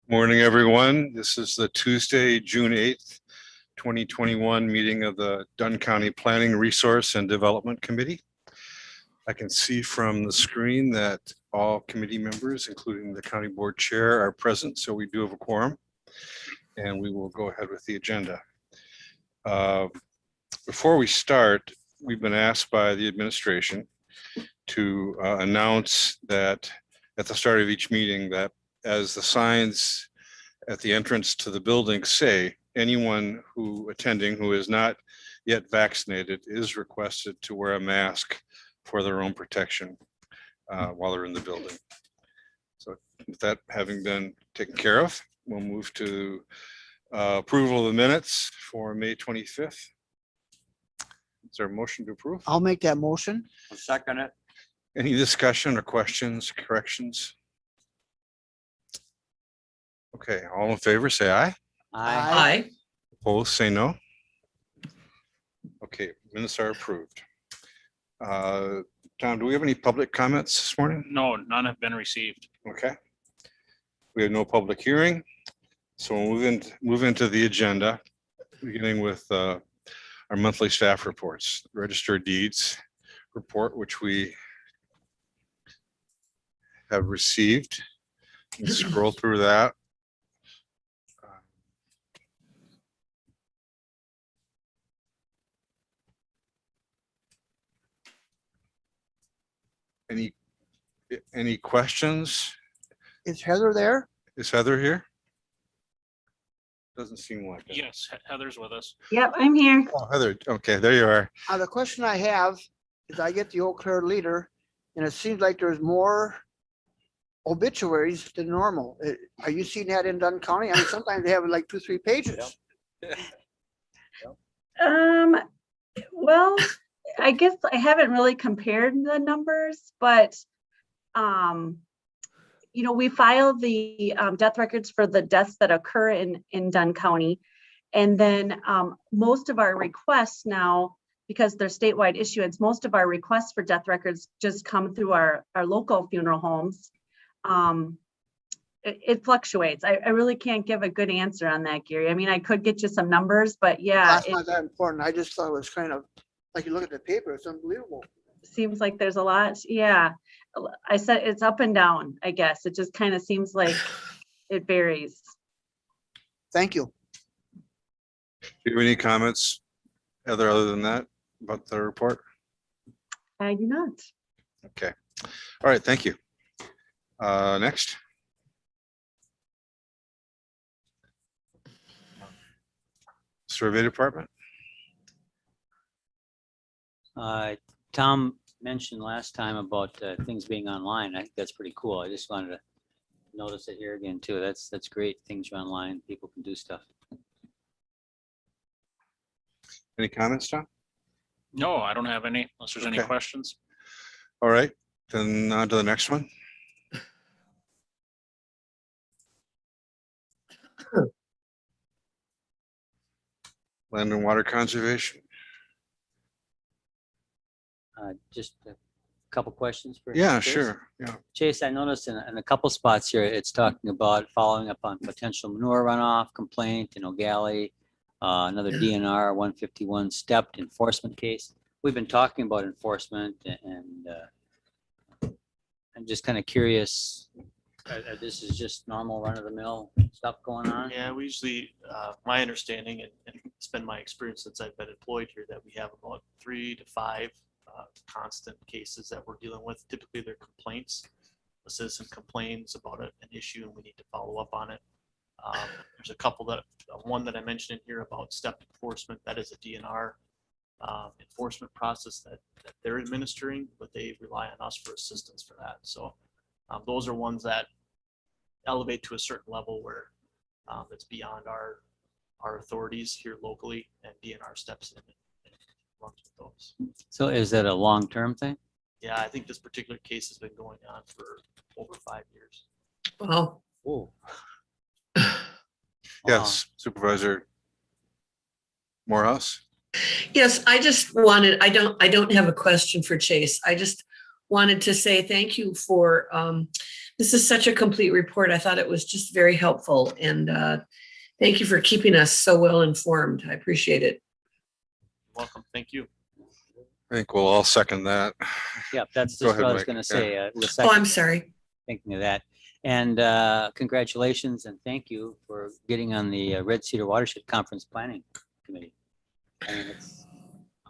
Morning, everyone. This is the Tuesday, June 8th, 2021 meeting of the Dunn County Planning Resource and Development Committee. I can see from the screen that all committee members, including the county board chair, are present, so we do have a quorum, and we will go ahead with the agenda. Before we start, we've been asked by the administration to announce that at the start of each meeting that as the signs at the entrance to the building say, anyone who attending who is not yet vaccinated is requested to wear a mask for their own protection while they're in the building. So with that having been taken care of, we'll move to approval of the minutes for May 25th. Is there a motion to approve? I'll make that motion. I'll second it. Any discussion or questions, corrections? Okay, all in favor, say aye. Aye. Opposed, say no. Okay, minutes are approved. Tom, do we have any public comments this morning? No, none have been received. Okay. We have no public hearing, so we'll move into the agenda, beginning with our monthly staff reports. Register of Deeds report, which we have received. Let's scroll through that. Any questions? Is Heather there? Is Heather here? Doesn't seem like it. Yes, Heather's with us. Yep, I'm here. Oh, Heather, okay, there you are. The question I have is I get the Eau Claire Leader and it seems like there's more obituaries than normal. Are you seeing that in Dunn County? I mean, sometimes they have like 2-3 pages. Well, I guess I haven't really compared the numbers, but we file the death records for the deaths that occur in Dunn County. And then most of our requests now, because they're statewide issuance, most of our requests for death records just come through our local funeral homes. It fluctuates. I really can't give a good answer on that, Gary. I mean, I could get you some numbers, but yeah. That's not that important. I just thought it was kind of, like you look at the paper, it's unbelievable. Seems like there's a lot. Yeah. I said it's up and down, I guess. It just kind of seems like it varies. Thank you. Do you have any comments, Heather, other than that about the report? I do not. Okay. All right, thank you. Next. Survey Department. Tom mentioned last time about things being online. I think that's pretty cool. I just wanted to notice it here again too. That's great. Things are online. People can do stuff. Any comments, Tom? No, I don't have any, unless there's any Okay. questions. All right, then on to the next one. Land and Water Conservation. Just a couple questions for Yeah, Chase. sure. Yeah. Chase, I noticed in a couple spots here, it's talking about following up on potential manure runoff complaint in O'Galley, another DNR 151 stepped enforcement case. We've been talking about enforcement and I'm just kind of curious, this is just normal run of the mill stuff going on? Yeah, we usually, my understanding, and it's been my experience since I've been employed here, that we have about 3 to 5 constant cases that we're dealing with. Typically they're complaints. A citizen complains about an issue and we need to follow up on it. There's a couple one that I mentioned in here about step enforcement. That is a DNR enforcement process that they're administering, but they rely on us for assistance for that. So those are ones that elevate to a certain level where it's beyond our authorities here locally, and DNR steps in and runs with those. So is that a long-term thing? Yeah, I think this particular case has been going on for over 5 years. Well, Oh. Yes, Supervisor Morehouse. yes, I just wanted, I don't have a question for Chase. I just wanted to say thank you for This is such a complete report. I thought it was just very helpful, and thank you for keeping us so well informed. I appreciate it. Welcome. Thank you. I think we'll all second that. Yeah, that's Go just what I ahead, was Mike. gonna Yeah. say. We'll Oh, I'm second sorry. thinking of that. And congratulations and thank you for getting on the Red Cedar Watershed Conference Planning Committee. I mean, it's,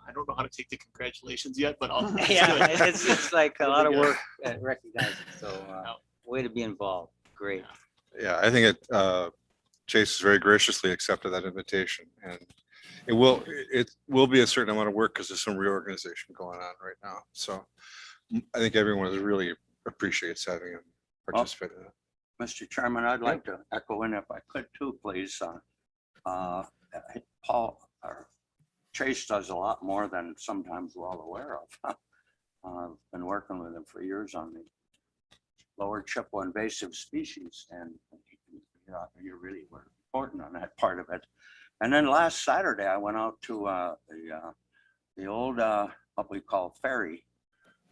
I don't know how to take the congratulations yet, but I'll. yeah, it's like a It'll lot be of good. work at recognizing. So way to be involved. Great. Yeah, I think Chase has very graciously accepted that invitation, and it will be a certain amount of work because there's some reorganization going on right now. So I think everyone really appreciates having him participate in that. Mr. Chairman, I'd like to echo in if I could too, please. Paul, or Chase does a lot more than sometimes we're all aware of. I've been working with him for years on the lower Chippewa invasive species, and you really were important on that part of it. And then last Saturday, I went out to the old, what we call ferry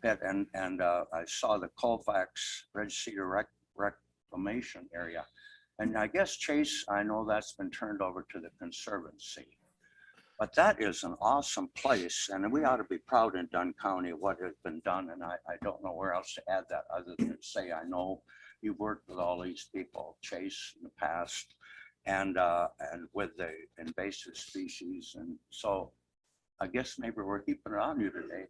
pit, and I saw the Colfax Red Cedar reclamation area. And I guess, Chase, I know that's been turned over to the Conservancy. But that is an awesome place, and we ought to be proud in Dunn County of what has been done. And I don't know where else to add that other than say I know you've worked with all these people, Chase, in the past, and with the invasive species. And so I guess maybe we're keeping it on you today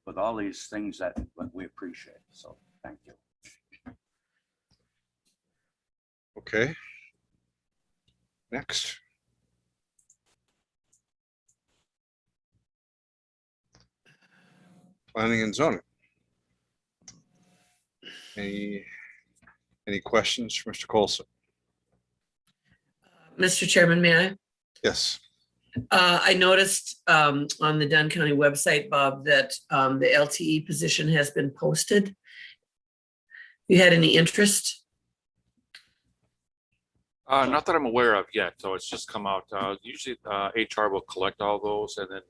with all these things that we appreciate. So thank you. Okay. Next. Planning and zoning. Any questions for Mr. Colson? Mr. Chairman, may I? Yes. I noticed on the Dunn County website, Bob, that the LTE position has been posted. You had any interest? Not that I'm aware of yet, so it's just come out. Usually HR will collect all those, and then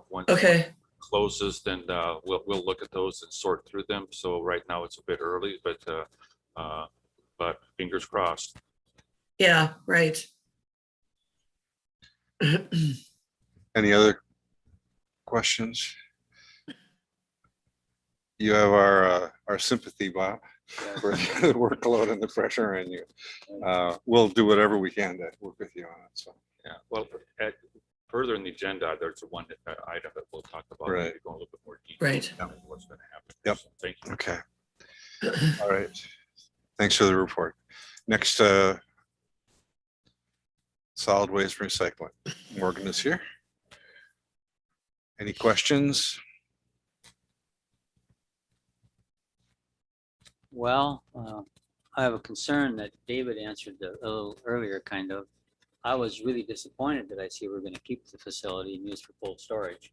once Okay. it closes, then we'll look at those and sort through them. So right now it's a bit early, but fingers crossed. Yeah, right. Any other questions? You have our sympathy, Bob, for the workload and the pressure, and you. We'll do whatever we can to work with you on it. So. Yeah. Well, further in the agenda, there's one item that we'll talk about. Right. Maybe go a little bit more detail. Right. on what's going to happen. Yep. So, thank you. Okay. All right. Thanks for the report. Next, solid waste recycling. Morgan is here. Any questions? Well, I have a concern that David answered a little earlier, kind of. I was really disappointed that I see we're going to keep the facility and use for cold storage.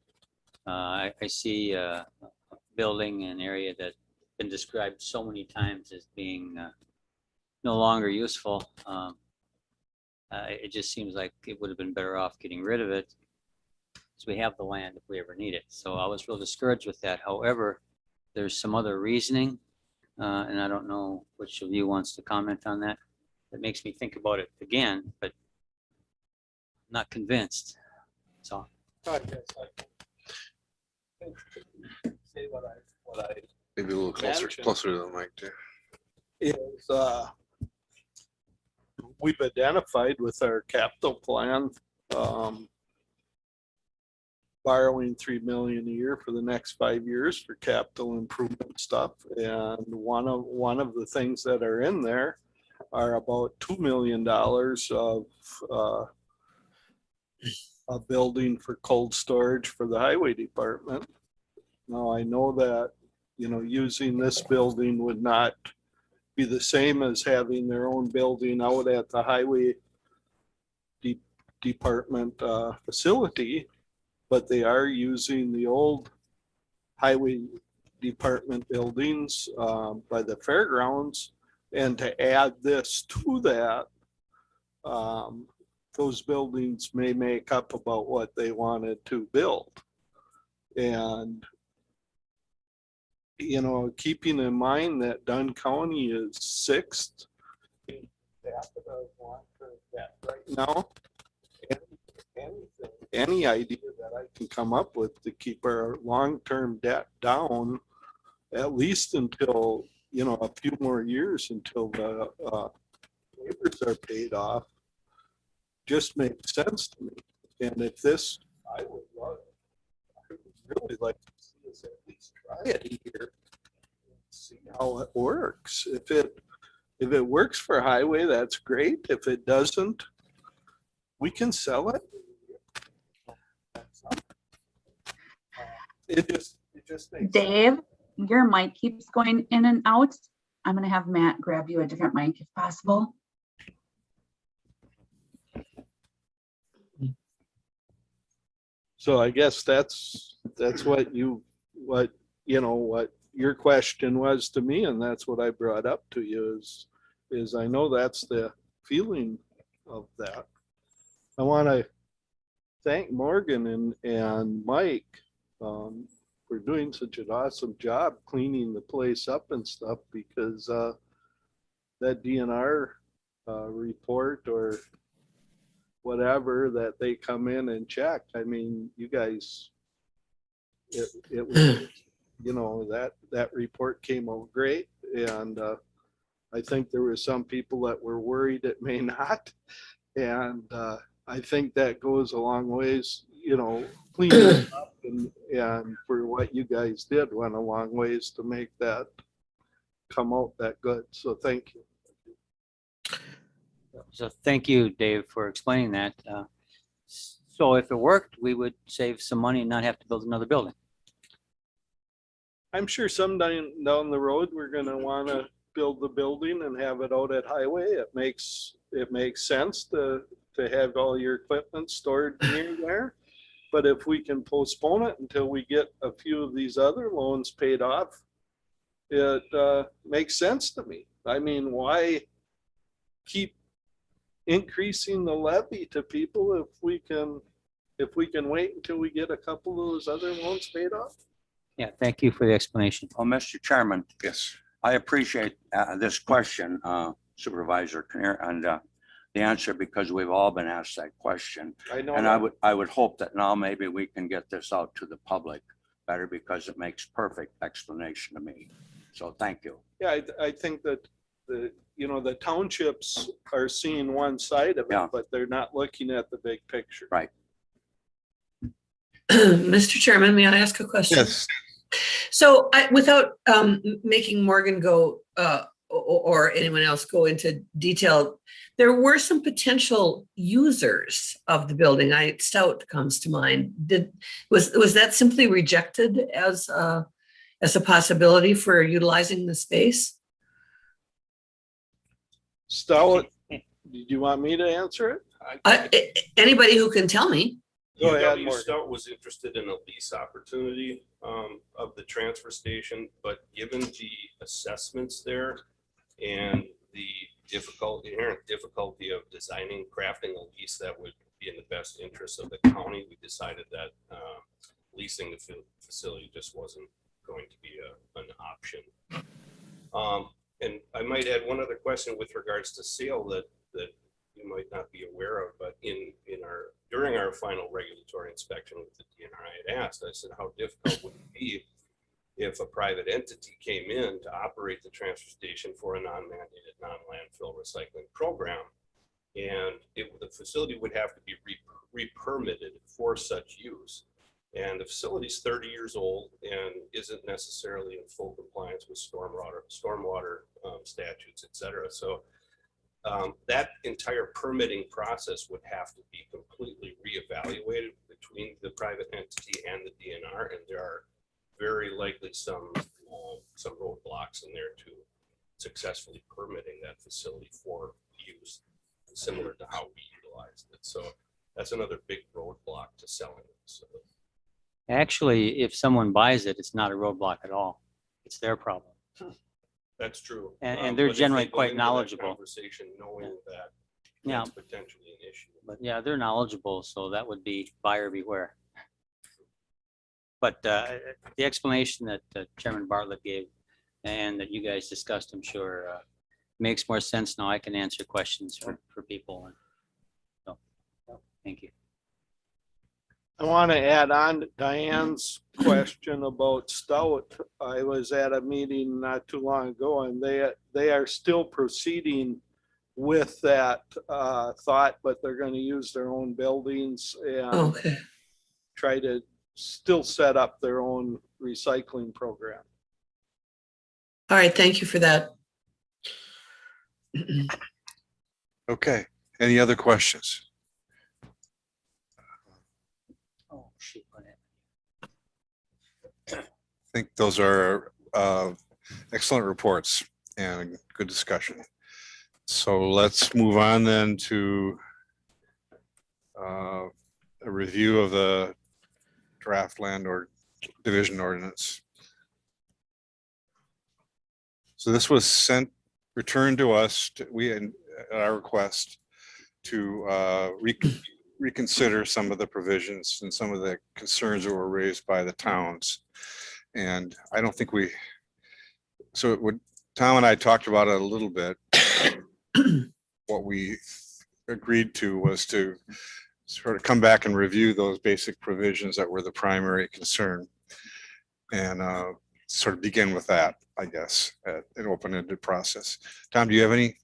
I see a building, an area that's been described so many times as being no longer useful. It just seems like it would have been better off getting rid of it, because we have the land if we ever need it. So I was real discouraged with that. However, there's some other reasoning, and I don't know which of you wants to comment on that. That makes me think about it again, but I'm not convinced. So Say what I Maybe a little closer to the mic too. is, we've identified with our capital plan, borrowing $3 million a year for the next 5 years for capital improvement stuff. And one of the things that are in there are about $2 million of a building for cold storage for the highway department. Now, I know that, using this building would not be the same as having their own building out at the highway department facility, but they are using the old highway department buildings by the fairgrounds. And to add this to that, those buildings may make up about what they wanted to build. And you know, keeping in mind that Dunn County is 6th in capita of long-term debt right now. Any idea that I can come up with to keep our long-term debt down, at least until, you know, a few more years until the waivers are paid off, just makes sense to me. And if this, I would love it. I would really like to see us at least try it a year and see how it works. If it works for highway, that's great. If it doesn't, we can sell it. It just makes sense. Dave, your mic keeps going in and out. I'm gonna have Matt grab you a different mic if possible. So I guess that's what your question was to me, and that's what I brought up to you is I know that's the feeling of that. I want to thank Morgan and Mike for doing such an awesome job cleaning the place up and stuff, because that DNR report or whatever that they come in and check, I mean, you guys, it was, you know, that report came out great. And I think there were some people that were worried it may not. And I think that goes a long ways, you know, cleaning it up and for what you guys did went a long ways to make that come out that good. So thank you. So thank you, Dave, for explaining that. So if it worked, we would save some money and not have to build another building. I'm sure sometime down the road, we're gonna wanna build the building and have it out at highway. It makes sense to have all your equipment stored near there. But if we can postpone it until we get a few of these other loans paid off, it makes sense to me. I mean, why keep increasing the levy to people if we can wait until we get a couple of those other loans paid off? Yeah, thank you for the explanation. Well, Mr. Chairman, Yes. I appreciate this question, Supervisor Kinnear, and the answer, because we've all been asked that question. I know. And I would hope that now maybe we can get this out to the public better, because it makes perfect explanation to me. So thank you. Yeah, I think that the townships are seeing one side of it, Yeah. but they're not looking at the big picture. Right. Mr. Chairman, may I ask a question? Yes. So without making Morgan go or anyone else go into detail, there were some potential users of the building. Stout comes to mind. Was that simply rejected as a possibility for utilizing the space? Stout, did you want me to answer it? Anybody who can tell me. Go ahead, UW Morgan. Stout was interested in a lease opportunity of the transfer station, but given the assessments there and the inherent difficulty of designing, crafting a lease that would be in the best interest of the county, we decided that leasing the facility just wasn't going to be an option. And I might add one other question with regards to sale that you might not be aware of, but during our final regulatory inspection with the DNR, I had asked, I said, how difficult would it be if a private entity came in to operate the transfer station for a non-mandated, non-landfill recycling program? And the facility would have to be re-permitted for such use. And the facility is 30 years old and isn't necessarily in full compliance with stormwater statutes, et cetera. So that entire permitting process would have to be completely reevaluated between the private entity and the DNR, and there are very likely some roadblocks in there to successfully permitting that facility for use, similar to how we utilized it. So that's another big roadblock to selling the facility. Actually, if someone buys it, it's not a roadblock at all. It's their problem. That's true. And they're But if generally they go quite into that knowledgeable. Conversation knowing that Yeah, that's potentially an issue. but yeah, they're knowledgeable, so that would be buyer beware. But the explanation that Chairman Bartlett gave and that you guys discussed, I'm sure, makes more sense now. I can answer questions for people. So, thank you. I want to add on to Diane's question about Stout. I was at a meeting not too long ago, and they are still proceeding with that thought, but they're going to use their own buildings and Okay. try to still set up their own recycling program. All right. Thank you for that. Okay, any other questions? Oh, shoot. I think those are excellent reports and good discussion. So let's move on then to a review of the draft land or division ordinance. So this was returned to us, at our request, to reconsider some of the provisions and some of the concerns that were raised by the towns. And I don't think Tom and I talked about it a little bit. What we agreed to was to sort of come back and review those basic provisions that were the primary concern. And sort of begin with that, I guess, at an open-ended process. Tom, do you have any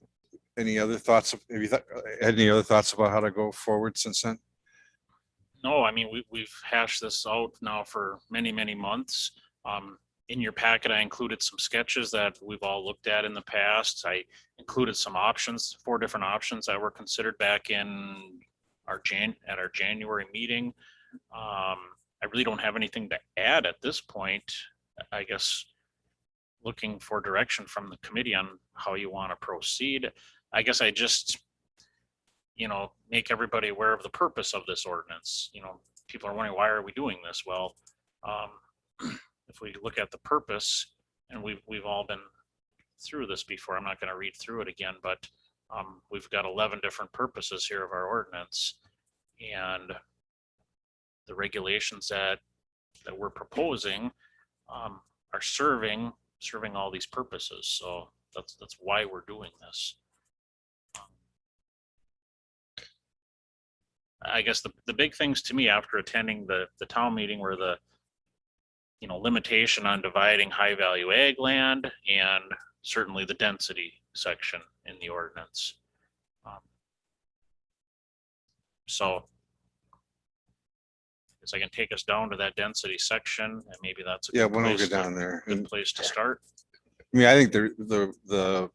other thoughts? Have you had any other thoughts about how to go forward since then? No, I mean, we've hashed this out now for many, many months. In your packet, I included some sketches that we've all looked at in the past. I included some options, 4 different options that were considered back in our January meeting. I really don't have anything to add at this point. I guess looking for direction from the committee on how you want to proceed. I guess I just, make everybody aware of the purpose of this ordinance. People are wondering, why are we doing this? Well, if we look at the purpose, and we've all been through this before, I'm not going to read through it again, but we've got 11 different purposes here of our ordinance, and the regulations that we're proposing are serving all these purposes. So that's why we're doing this. I guess the big things to me after attending the town meeting were the limitation on dividing high value ag land, and certainly the density section in the ordinance. So I guess I can take us down to that density section, and maybe that's a good Why don't we place go down there? good place to start. I mean, I think the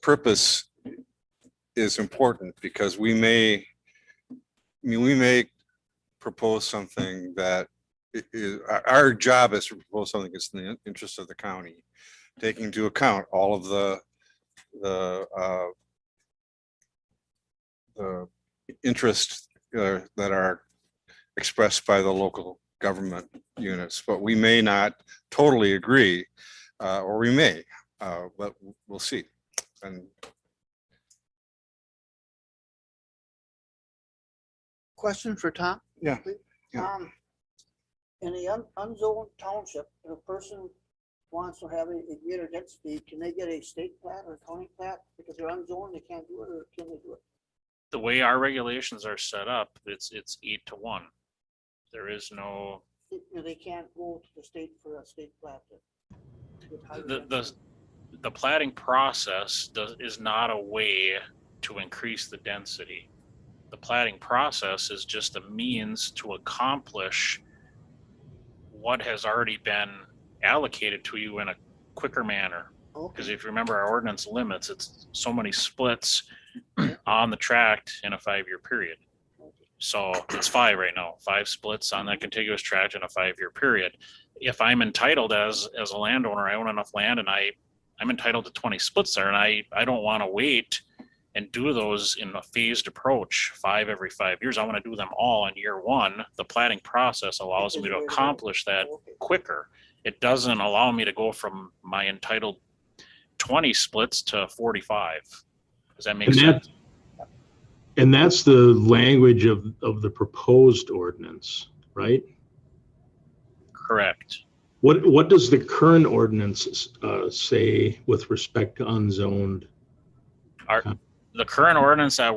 purpose is important because we may propose something that our job is to propose something that's in the interest of the county, taking into account all of the interests that are expressed by the local government units, but we may not totally agree, or we may, but we'll see. And Question for Tom? Yeah, please? yeah. In the unzoned township, if a person wants to have a greater density, can they get a state plat or a county plat? Because they're unzoned, they can't do it, or can they do it? The way our regulations are set up, it's 8-to-1. There is no, They can't go to the state for a state plat. the platting process is not a way to increase the density. The platting process is just a means to accomplish what has already been allocated to you in a quicker manner. Because if you remember our ordinance limits, it's so many splits on the tract in a 5-year period. So it's 5 right now, 5 splits on that contiguous tract in a 5-year period. If I'm entitled as a landowner, I own enough land and I'm entitled to 20 splits there, and I don't want to wait and do those in a phased approach, 5 every 5 years. I want to do them all in year 1. The platting process allows me to accomplish that quicker. It doesn't allow me to go from my entitled 20 splits to 45. Does that make sense? And that's the language of the proposed ordinance, right? Correct. What does the current ordinance say with respect to unzoned? The current ordinance that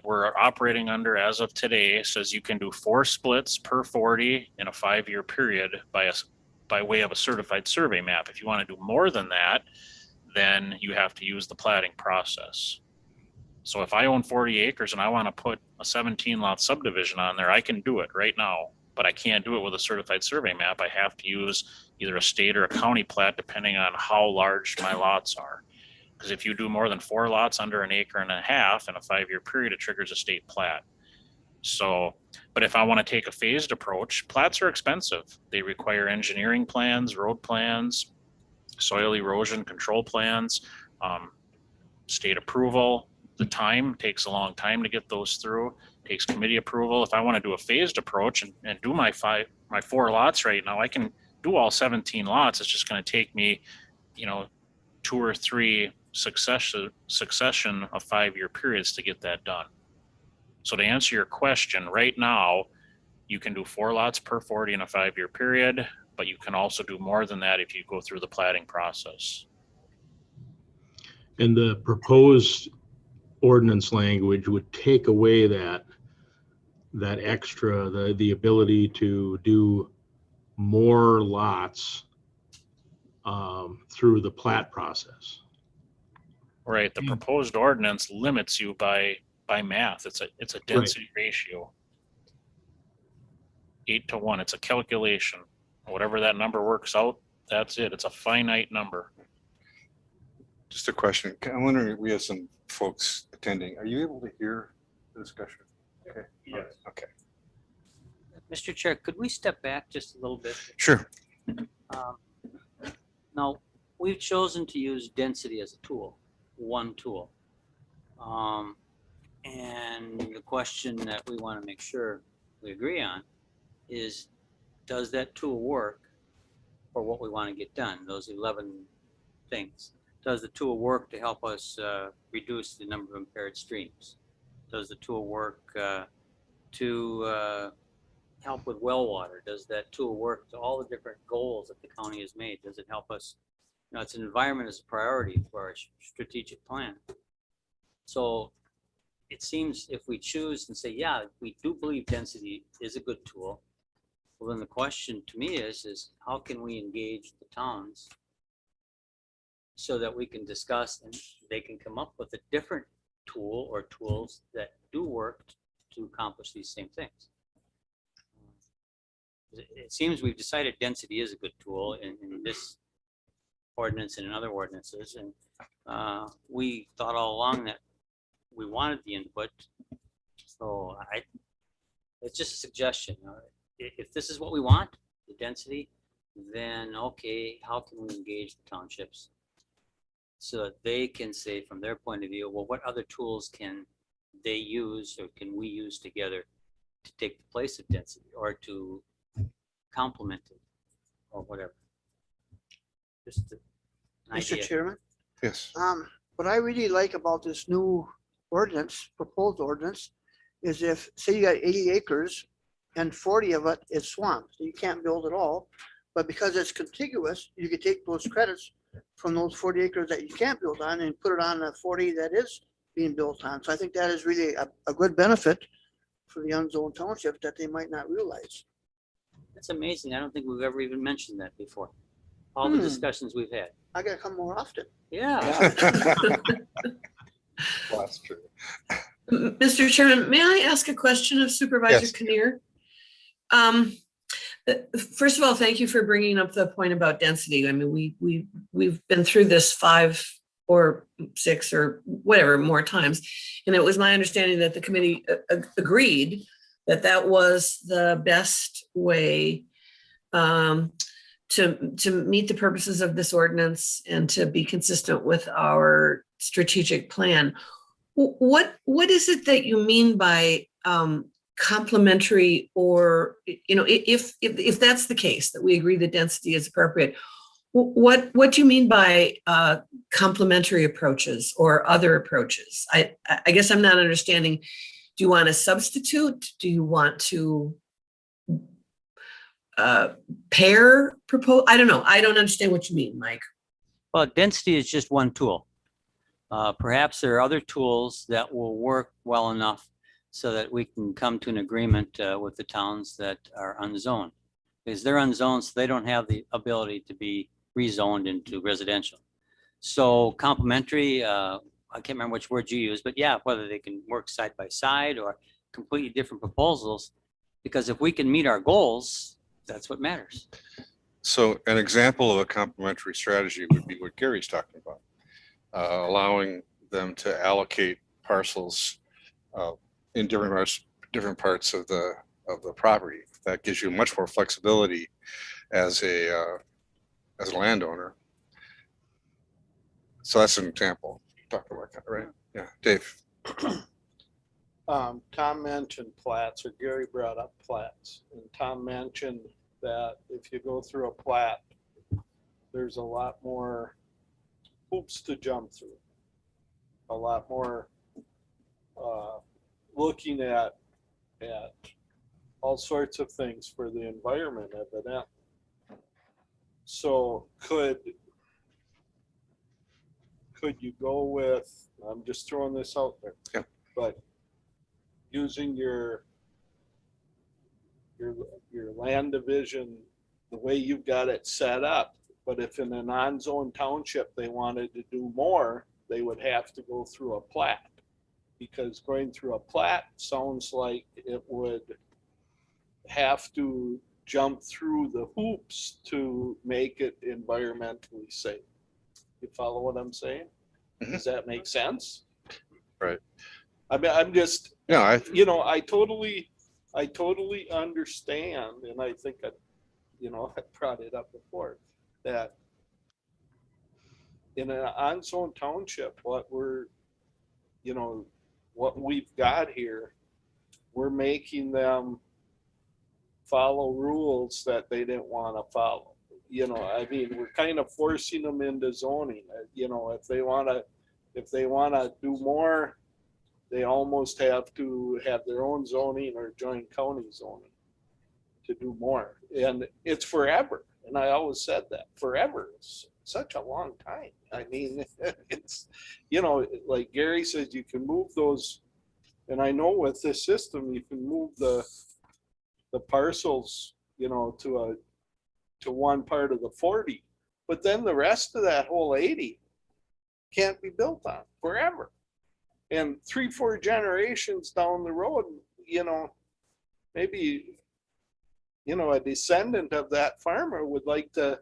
we're operating under as of today says you can do 4 splits per 40 in a 5-year period by way of a certified survey map. If you want to do more than that, then you have to use the platting process. So if I own 40 acres and I want to put a 17 lot subdivision on there, I can do it right now, but I can't do it with a certified survey map. I have to use either a state or a county plat, depending on how large my lots are. Because if you do more than 4 lots under 1.5 acres in a 5-year period, it triggers a state plat. So, but if I want to take a phased approach, plats are expensive. They require engineering plans, road plans, soil erosion control plans, state approval. The time takes a long time to get those through, takes committee approval. If I want to do a phased approach and do my 4 lots right now, I can do all 17 lots. It's just going to take me, 2 or 3 succession of 5-year periods to get that done. So to answer your question, right now, you can do 4 lots per 40 in a 5-year period, but you can also do more than that if you go through the platting process. And the proposed ordinance language would take away that extra, the ability to do more lots through the plat process. Right. The proposed ordinance limits you by math. It's a density ratio. 8 to 1. It's a calculation. Whatever that number works out, that's it. It's a finite number. Just a question. I'm wondering, we have some folks attending. Are you able to hear the discussion? Okay. Yes. Okay. Mr. Chair, could we step back just a little bit? Sure. Now, we've chosen to use density as a tool, one tool. And the question that we want to make sure we agree on is, does that tool work for what we want to get done, those 11 things? Does the tool work to help us reduce the number of impaired streams? Does the tool work to help with well water? Does that tool work to all the different goals that the county has made? Does it help us? It's an environment as a priority for our strategic plan. So it seems if we choose and say, yeah, we do believe density is a good tool, well, then the question to me is how can we engage the towns so that we can discuss and they can come up with a different tool or tools that do work to accomplish these same things. It seems we've decided density is a good tool in this ordinance and in other ordinances, and we thought all along that we wanted the input. So it's just a suggestion. If this is what we want, the density, then okay, how can we engage the townships so that they can say from their point of view, well, what other tools can they use or can we use together to take the place of density or to complement it or whatever. Just an Mr. idea. Chairman, Yes. what I really like about this new ordinance, proposed ordinance, is if, say you got 80 acres and 40 of it is swamp, so you can't build at all. But because it's contiguous, you could take those credits from those 40 acres that you can't build on and put it on the 40 that is being built on. So I think that is really a good benefit for the unzoned townships that they might not realize. That's amazing. I don't think we've ever even mentioned that before. All the discussions we've had. I gotta come more often. Yeah. Well, that's true. Mr. Chairman, may I ask a question of Supervisor Yes. Kinnear? First of all, thank you for bringing up the point about density. I mean, we've been through this 5 or 6 or whatever more times, and it was my understanding that the committee agreed that that was the best way to meet the purposes of this ordinance and to be consistent with our strategic plan. What is it that you mean by complementary, or if that's the case, that we agree that density is appropriate, what do you mean by complementary approaches or other approaches? I guess I'm not understanding. Do you want to substitute? Do you want to pair propose, I don't know. I don't understand what you mean, Mike. Well, density is just one tool. Perhaps there are other tools that will work well enough so that we can come to an agreement with the towns that are unzoned. Because they're unzoned, so they don't have the ability to be rezoned into residential. So complementary, I can't remember which word you used, but yeah, whether they can work side by side or completely different proposals. Because if we can meet our goals, that's what matters. So an example of a complementary strategy would be what Gary's talking about, allowing them to allocate parcels in different parts of the property. That gives you much more flexibility as a landowner. So that's an example. Talking about that, right? Yeah, Dave. Tom mentioned plats, or Gary brought up plats, and Tom mentioned that if you go through a plat, there's a lot more hoops to jump through, a lot more looking at all sorts of things for the environment, evidently. So could you go with, I'm just throwing this out there, yeah, but using your land division the way you've got it set up, but if in a non-zone township they wanted to do more, they would have to go through a plat, because going through a plat sounds like it would have to jump through the hoops to make it environmentally safe. You follow what I'm saying? Mm-hmm. Does that make sense? Right. I mean, I'm just, no, I totally understand, and I think I brought it up before, that in an on-zone township, what we've got here, we're making them follow rules that they didn't want to follow. I mean, we're kind of forcing them into zoning. If they want to do more, they almost have to have their own zoning or join county zoning to do more. And it's forever. And I always said that forever is such a long time. I mean, it's, like Gary says, you can move those. And I know with this system, you can move the parcels, to one part of the 40, but then the rest of that whole 80 can't be built on forever. And 3-4 generations down the road, maybe, a descendant of that farmer would like to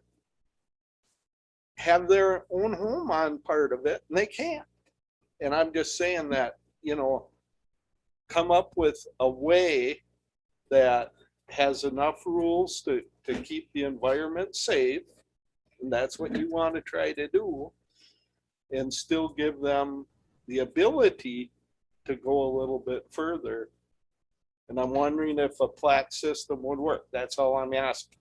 have their own home on part of it, and they can't. And I'm just saying that, come up with a way that has enough rules to keep the environment safe, and that's what you want to try to do, and still give them the ability to go a little bit further. And I'm wondering if a plat system would work. That's all I'm asking.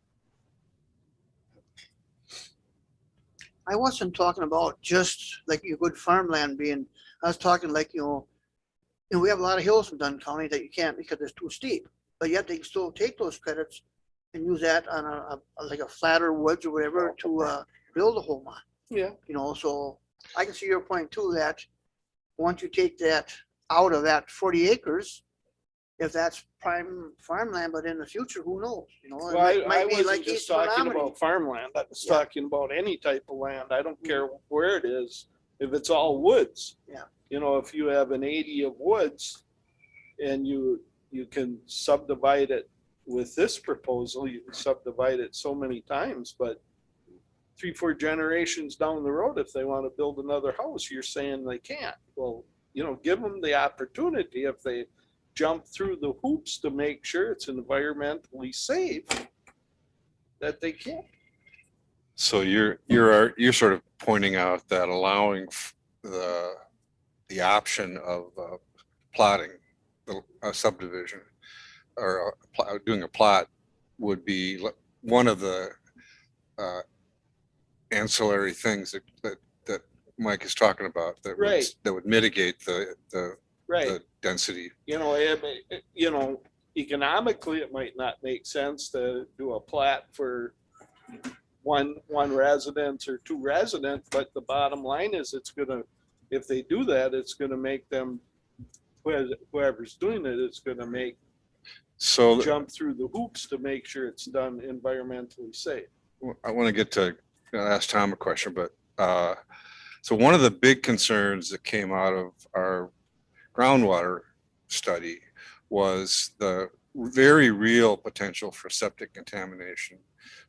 I wasn't talking about just like your good farmland being, I was talking like, we have a lot of hills in Dunn County that you can't because it's too steep, but yet they can still take those credits and use that on like a flatter woods or whatever to build a home on. Yeah. So I can see your point too, that once you take that out of that 40 acres, if that's prime farmland, but in the future, who knows? Well, I wasn't just talking about farmland. I was talking about any type of land. I don't care where it is. If it's all woods, if you have an 80 of woods and you can subdivide it with this proposal, you can subdivide it so many times, but 3-4 generations down the road, if they want to build another house, you're saying they can't. Well, give them the opportunity if they jump through the hoops to make sure it's environmentally safe, that they can. So you're sort of pointing out that allowing the option of plotting a subdivision or doing a plot would be one of the ancillary things that Mike is talking about that would mitigate the Right. density. economically, it might not make sense to do a plat for one residence or two residents, but the bottom line is if they do that, it's gonna make them, whoever's doing it, it's gonna make So jump through the hoops to make sure it's done environmentally safe. I want to get to ask Tom a question, but so one of the big concerns that came out of our groundwater study was the very real potential for septic contamination,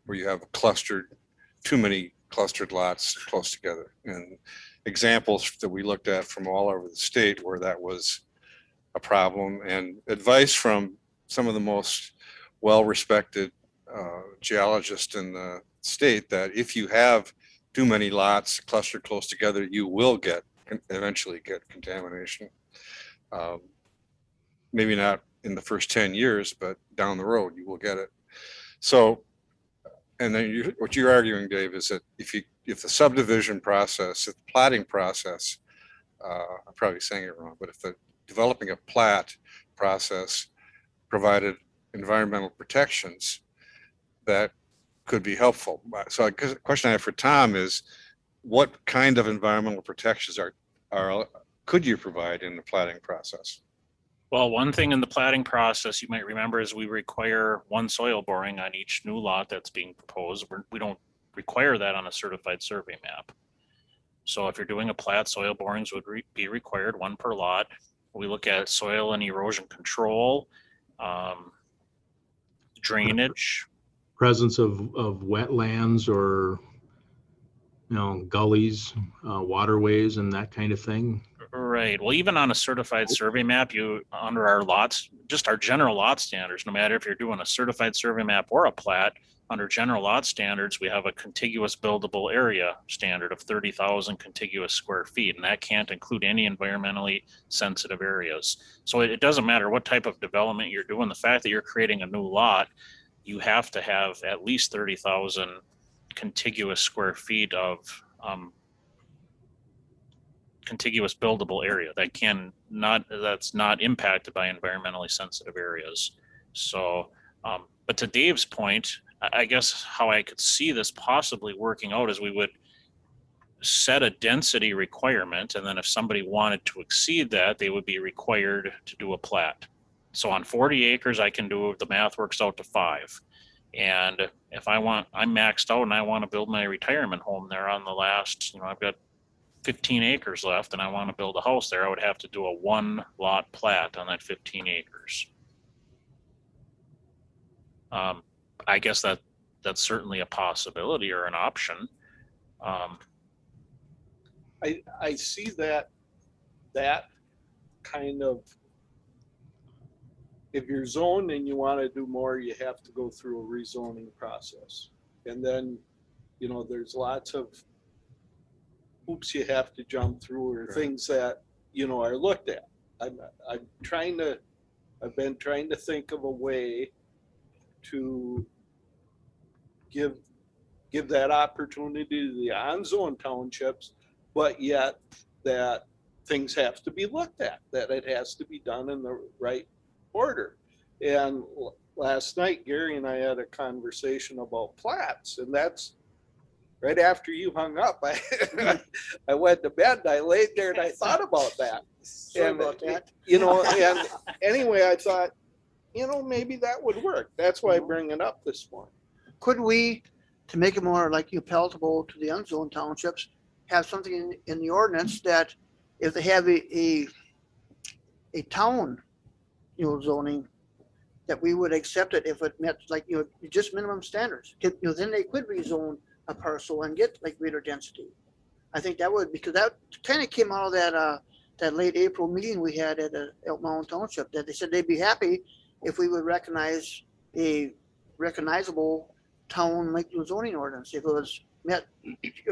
where you have too many clustered lots close together. And examples that we looked at from all over the state where that was a problem, and advice from some of the most well-respected geologists in the state that if you have too many lots clustered close together, you will eventually get contamination. Maybe not in the first 10 years, but down the road, you will get it. So, and then what you're arguing, Dave, is that if the subdivision process, if the platting process, I'm probably saying it wrong, but if the developing a plat process provided environmental protections, that could be helpful. So a question I have for Tom is, what kind of environmental protections could you provide in the platting process? Well, one thing in the platting process you might remember is we require one soil boring on each new lot that's being proposed. We don't require that on a certified survey map. So if you're doing a plat, soil borings would be required, one per lot. We look at soil and erosion control, drainage. Presence of wetlands or, gullies, waterways and that kind of thing. Right. Well, even on a certified survey map, under our lots, just our general lot standards, no matter if you're doing a certified survey map or a plat, under general lot standards, we have a contiguous buildable area standard of 30,000 contiguous square feet, and that can't include any environmentally sensitive areas. So it doesn't matter what type of development you're doing. The fact that you're creating a new lot, you have to have at least 30,000 contiguous square feet of contiguous buildable area that's not impacted by environmentally sensitive areas. So, but to Dave's point, I guess how I could see this possibly working out is we would set a density requirement, and then if somebody wanted to exceed that, they would be required to do a plat. So on 40 acres, I can do, the math works out to 5. And if I'm maxed out and I want to build my retirement home there on the last, I've got 15 acres left and I want to build a house there, I would have to do a 1 lot plat on that 15 acres. I guess that's certainly a possibility or an option. I see that kind of, if you're zoned and you want to do more, you have to go through a rezoning process. And then, there's lots of hoops you have to jump through, or things that, are looked at. I've been trying to think of a way to give that opportunity to the on-zone townships, but yet that things have to be looked at, that it has to be done in the right order. And last night, Gary and I had a conversation about plats, and that's right after you hung up. I went to bed and I laid there and I thought about that. Sorry about that. And anyway, I thought, maybe that would work. That's why I bring it up this morning. Could we, to make it more like palatable to the unzoned townships, have something in the ordinance that if they have a town, zoning, that we would accept it if it met just minimum standards. Then they could rezone a parcel and get greater density. I think that would, because that kind of came out of that late April meeting we had at Elk Mountain Township, that they said they'd be happy if we would recognize a recognizable town zoning ordinance if it was met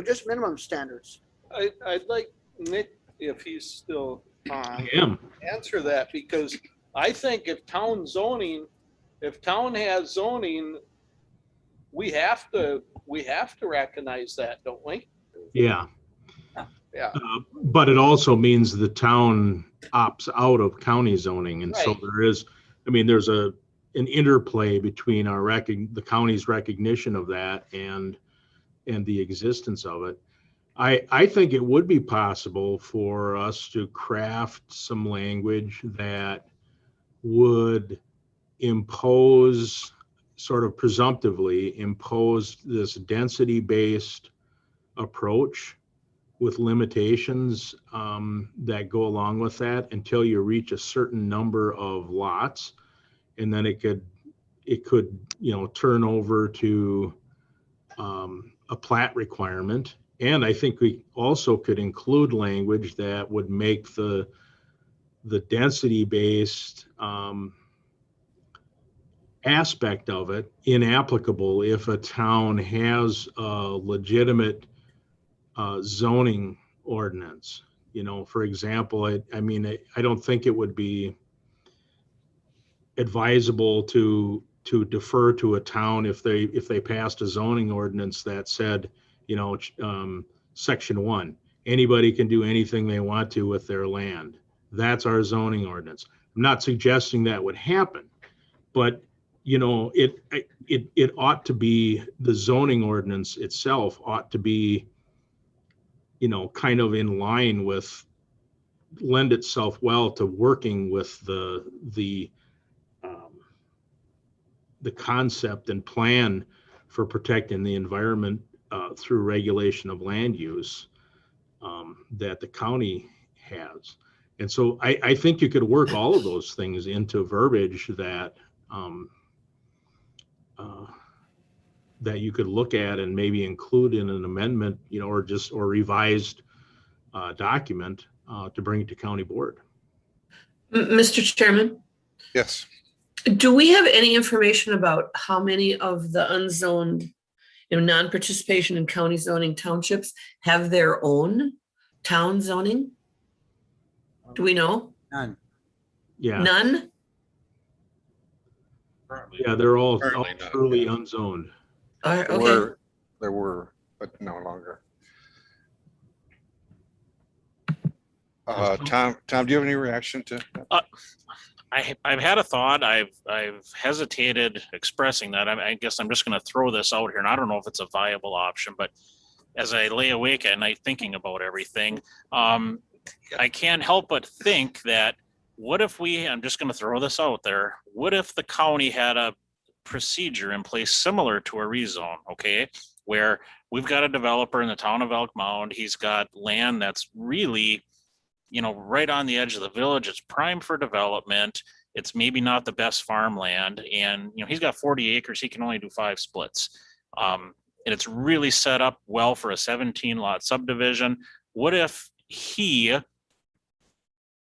just minimum standards. I'd like Nick, if he's still on, answer that, because I think if town has zoning, we have to recognize that, don't we? Yeah. Yeah. But it also means the town opts out of county zoning. And so Right. there's an interplay between the county's recognition of that and the existence of it. I think it would be possible for us to craft some language that would impose, sort of presumptively impose, this density-based approach with limitations that go along with that until you reach a certain number of lots, and then it could turn over to a plat requirement. And I think we also could include language that would make the density-based aspect of it inapplicable if a town has a legitimate zoning ordinance. For example, I don't think it would be advisable to defer to a town if they passed a zoning ordinance that said, section 1, anybody can do anything they want to with their land. That's our zoning ordinance. I'm not suggesting that would happen, but it ought to be, the zoning ordinance itself ought to be, kind of in line with, lend itself well to working with the concept and plan for protecting the environment through regulation of land use that the county has. And so I think you could work all of those things into verbiage that that you could look at and maybe include in an amendment, or revised document to bring it to county board. Mr. Chairman, Yes. do we have any information about how many of the unzoned, non-participation in county zoning townships have their own town zoning? Do we know? None. Yeah. None? Yeah, they're all Currently not, truly yeah. unzoned. Okay. There were, but no longer. Tom, do you have any reaction to that? I've had a thought. I've hesitated expressing that. I guess I'm just going to throw this out here, and I don't know if it's a viable option, but as I lay awake at night thinking about everything, I can't help but think that what if I'm just going to throw this out there, what if the county had a procedure in place similar to a rezone, okay, where we've got a developer in the town of Elk Mound, he's got land that's really, right on the edge of the village, it's prime for development, it's maybe not the best farmland, and he's got 40 acres, he can only do 5 splits, and it's really set up well for a 17 lot subdivision. What if he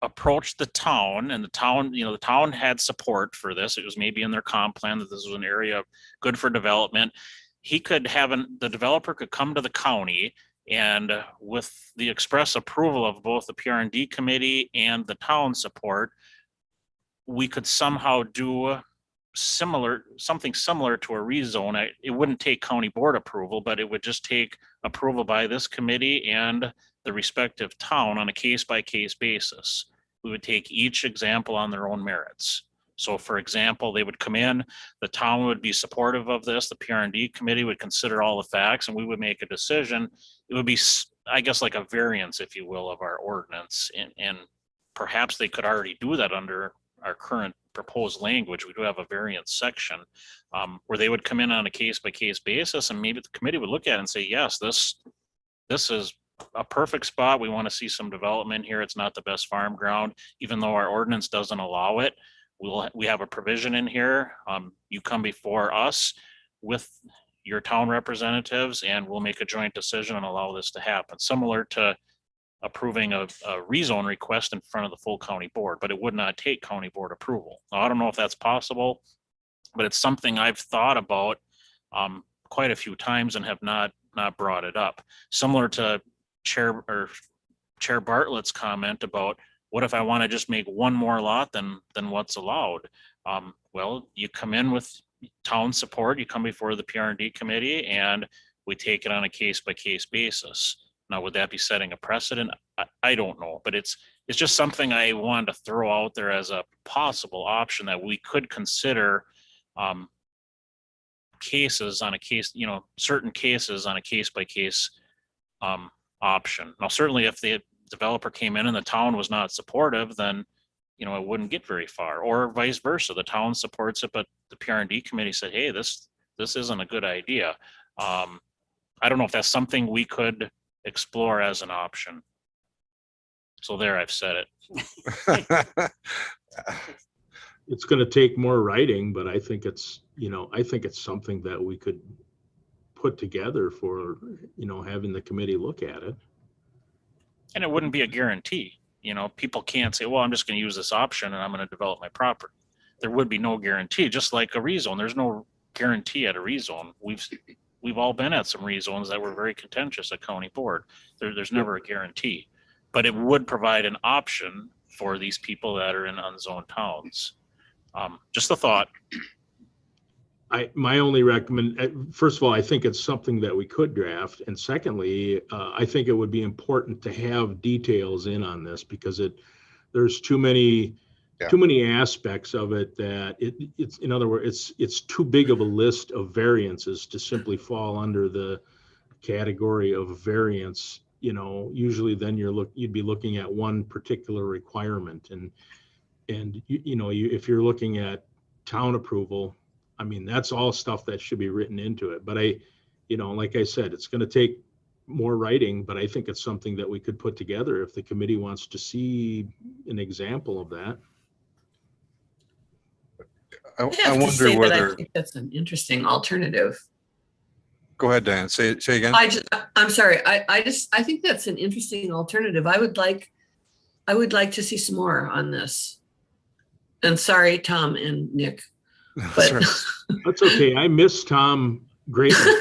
approached the town, and the town had support for this, it was maybe in their comp plan that this was an area good for development, he could have the developer could come to the county, and with the express approval of both the PR&D committee and the town support, we could somehow do something similar to a rezone. It wouldn't take county board approval, but it would just take approval by this committee and the respective town on a case-by-case basis. We would take each example on their own merits. So for example, they would come in, the town would be supportive of this, the PR&D committee would consider all the facts, and we would make a decision. It would be, I guess, like a variance, if you will, of our ordinance. And perhaps they could already do that under our current proposed language. We do have a variance section where they would come in on a case-by-case basis, and maybe the committee would look at it and say, yes, this is a perfect spot. We want to see some development here. It's not the best farm ground, even though our ordinance doesn't allow it. We have a provision in here. You come before us with your town representatives, and we'll make a joint decision and allow this to happen. Similar to approving a rezone request in front of the full county board, but it would not take county board approval. Now, I don't know if that's possible, but it's something I've thought about quite a few times and have not brought it up. Similar to Chair Bartlett's comment about, what if I want to just make one more lot than what's allowed? Well, you come in with town support, you come before the PR&D committee, and we take it on a case-by-case basis. Now, would that be setting a precedent? I don't know, but it's just something I wanted to throw out there as a possible option that we could consider cases on a case, certain cases on a case by case option. Now, certainly if the developer came in and the town was not supportive, then, it wouldn't get very far, or vice versa. The town supports it, but the PR&D committee said, hey, this isn't a good idea. I don't know if that's something we could explore as an option. So there, I've said it. It's going to take more writing, but I think it's something that we could put together for, having the committee look at it. And it wouldn't be a guarantee. People can't say, well, I'm just going to use this option and I'm going to develop my property. There would be no guarantee, just like a rezone. There's no guarantee at a rezone. We've all been at some rezones that were very contentious at county board. There's never a guarantee, but it would provide an option for these people that are in unzoned towns. Just a thought. My only first of all, I think it's something that we could draft. And secondly, I think it would be important to have details in on this, because there's too many aspects of it that it's, in other words, it's too big of a list of variances to simply fall under the category of variance. Usually then you'd be looking at one particular requirement, and if you're looking at town approval, I mean, that's all stuff that should be written into it. But like I said, it's going to take more writing, but I think it's something that we could put together if the committee wants to see an example of that. I I have to wonder say that I whether, think that's an interesting alternative. go ahead, Diane, say again. I'm sorry. I think that's an interesting alternative. I would like to see some more on this. And sorry, Tom and Nick. But That's okay. I miss Tom greatly.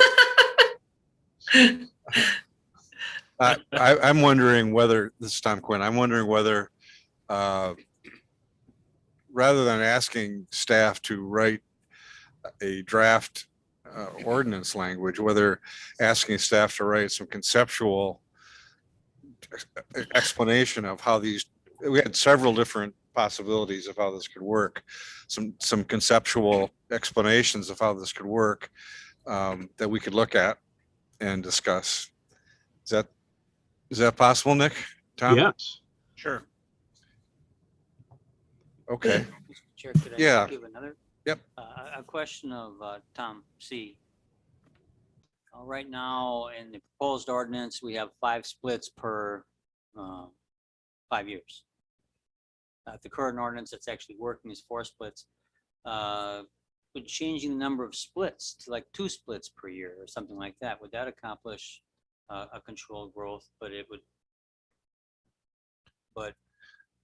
I'm wondering whether, this is Tom Quinn, I'm wondering whether, rather than asking staff to write a draft ordinance language, whether asking staff to write some conceptual explanation of how we had several different possibilities of how this could work, some conceptual explanations of how this could work, that we could look at and discuss. Is that possible, Nick? Tom? Yes. Sure. Okay. Mr. Chair, could I Yeah. give another? Yep. A question of Tom C. Right now, in the proposed ordinance, we have 5 splits per 5 years. The current ordinance that's actually working is 4 splits. But changing the number of splits to like 2 splits per year or something like that, would that accomplish a controlled growth? But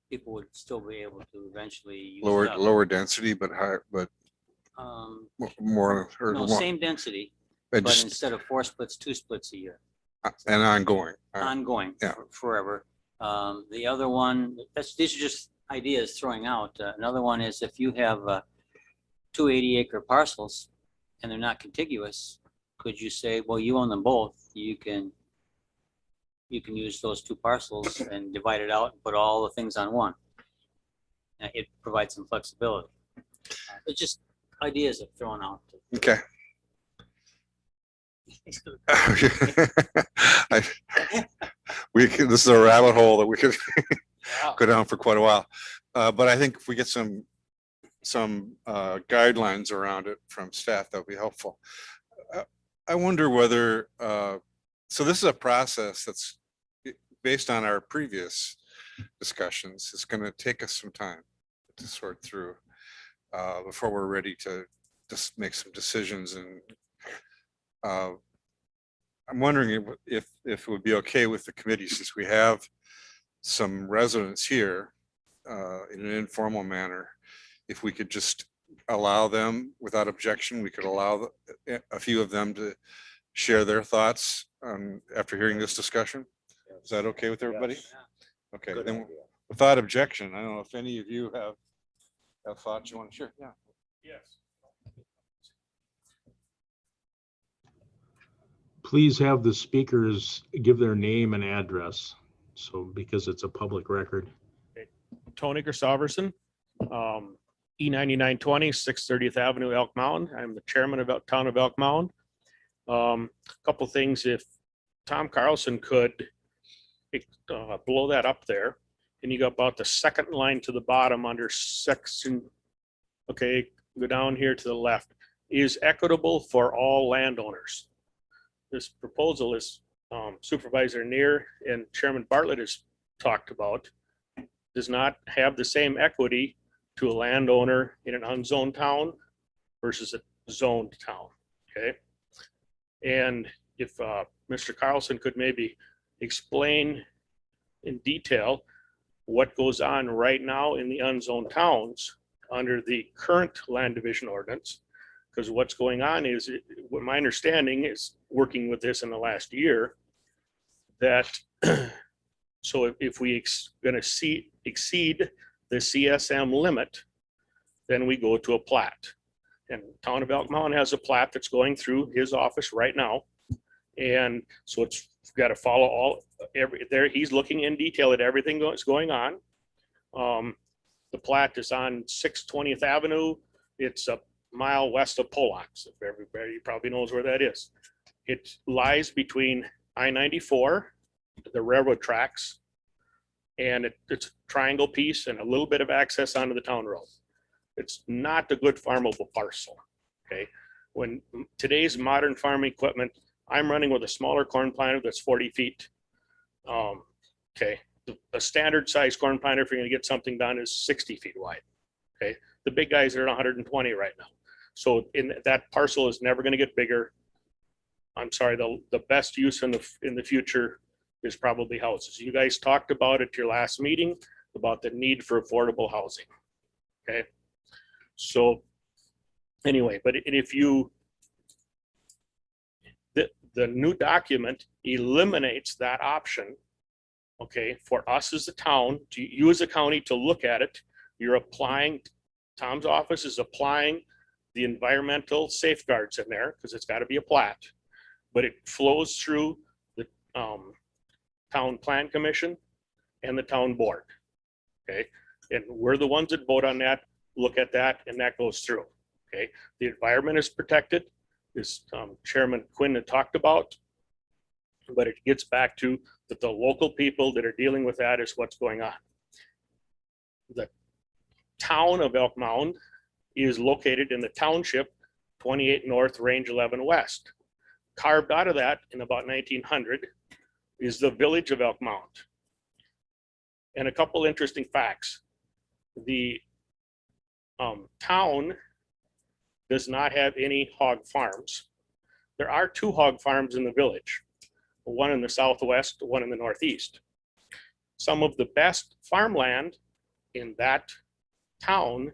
people would still be able to eventually use it up. Lower density, but higher, but more, or No, more, same density, and but just instead of 4 splits, 2 splits a year. and ongoing. Ongoing, Yeah. forever. The other one, these are just ideas throwing out. Another one is if you have 2 80-acre parcels and they're not contiguous, could you say, well, you own them both, you can use those 2 parcels and divide it out and put all the things on one. It provides some flexibility. It's just ideas that are thrown out. Okay. This is a rabbit hole that we could go down for quite a while. But I think if we get some guidelines around it from staff, that would be helpful. I wonder whether, so this is a process that's based on our previous discussions. It's going to take us some time to sort through before we're ready to just make some decisions. And I'm wondering if it would be okay with the committee, since we have some residents here in an informal manner, if we could just allow them without objection, we could allow a few of them to share their thoughts after hearing this discussion. Is that okay with everybody? Yes. Okay, then without objection, I don't know if any of you have thoughts you want to share. Yeah. Yes. Please have the speakers give their name and address, so because it's a public record. Tony Christopherson, E9920, 630th Avenue, Elk Mountain. I'm the chairman of Town of Elk Mountain. Couple things, if Tom Carlson could blow that up there, and you go about the second line to the bottom under section, okay, go down here to the left, is equitable for all landowners. This proposal is Supervisor Neer and Chairman Bartlett has talked about, does not have the same equity to a landowner in an unzoned town versus a zoned town, okay? And if Mr. Carlson could maybe explain in detail what goes on right now in the unzoned towns under the current land division ordinance, because what's going on is, what my understanding is, working with this in the last year, that so if we going to exceed the CSM limit, then we go to a plat. And Town of Elk Mountain has a plat that's going through his office right now. And so it's got to follow he's looking in detail at everything that's going on. The plat is on 620th Avenue. It's a mile west of Pollock's, if everybody probably knows where that is. It lies between I-94, the railroad tracks, and it's a triangle piece and a little bit of access onto the town road. It's not a good farmable parcel, okay? When today's modern farm equipment, I'm running with a smaller corn planter that's 40 feet. Okay, a standard size corn planter, if you're gonna get something done, is 60 feet wide, okay? The big guys are at 120 right now. So that parcel is never gonna get bigger. I'm sorry, the best use in the future is probably houses. You guys talked about at your last meeting about the need for affordable housing, okay? So anyway, but if you, the new document eliminates that option, okay, for us as a town, to you as a county to look at it. You're applying, Tom's office is applying the environmental safeguards in there because it's got to be a plat, but it flows through the town plan commission and the town board, okay? And we're the ones that vote on that, look at that, and that goes through, okay? The environment is protected, as Chairman Quinn had talked about, but it gets back to that the local people that are dealing with that is what's going on. The town of Elk Mound is located in the township 28 North, Range 11 West. Carved out of that in about 1900 is the village of Elk Mound. And a couple interesting facts. The town does not have any hog farms. There are 2 hog farms in the village, one in the southwest, one in the northeast. Some of the best farmland in that town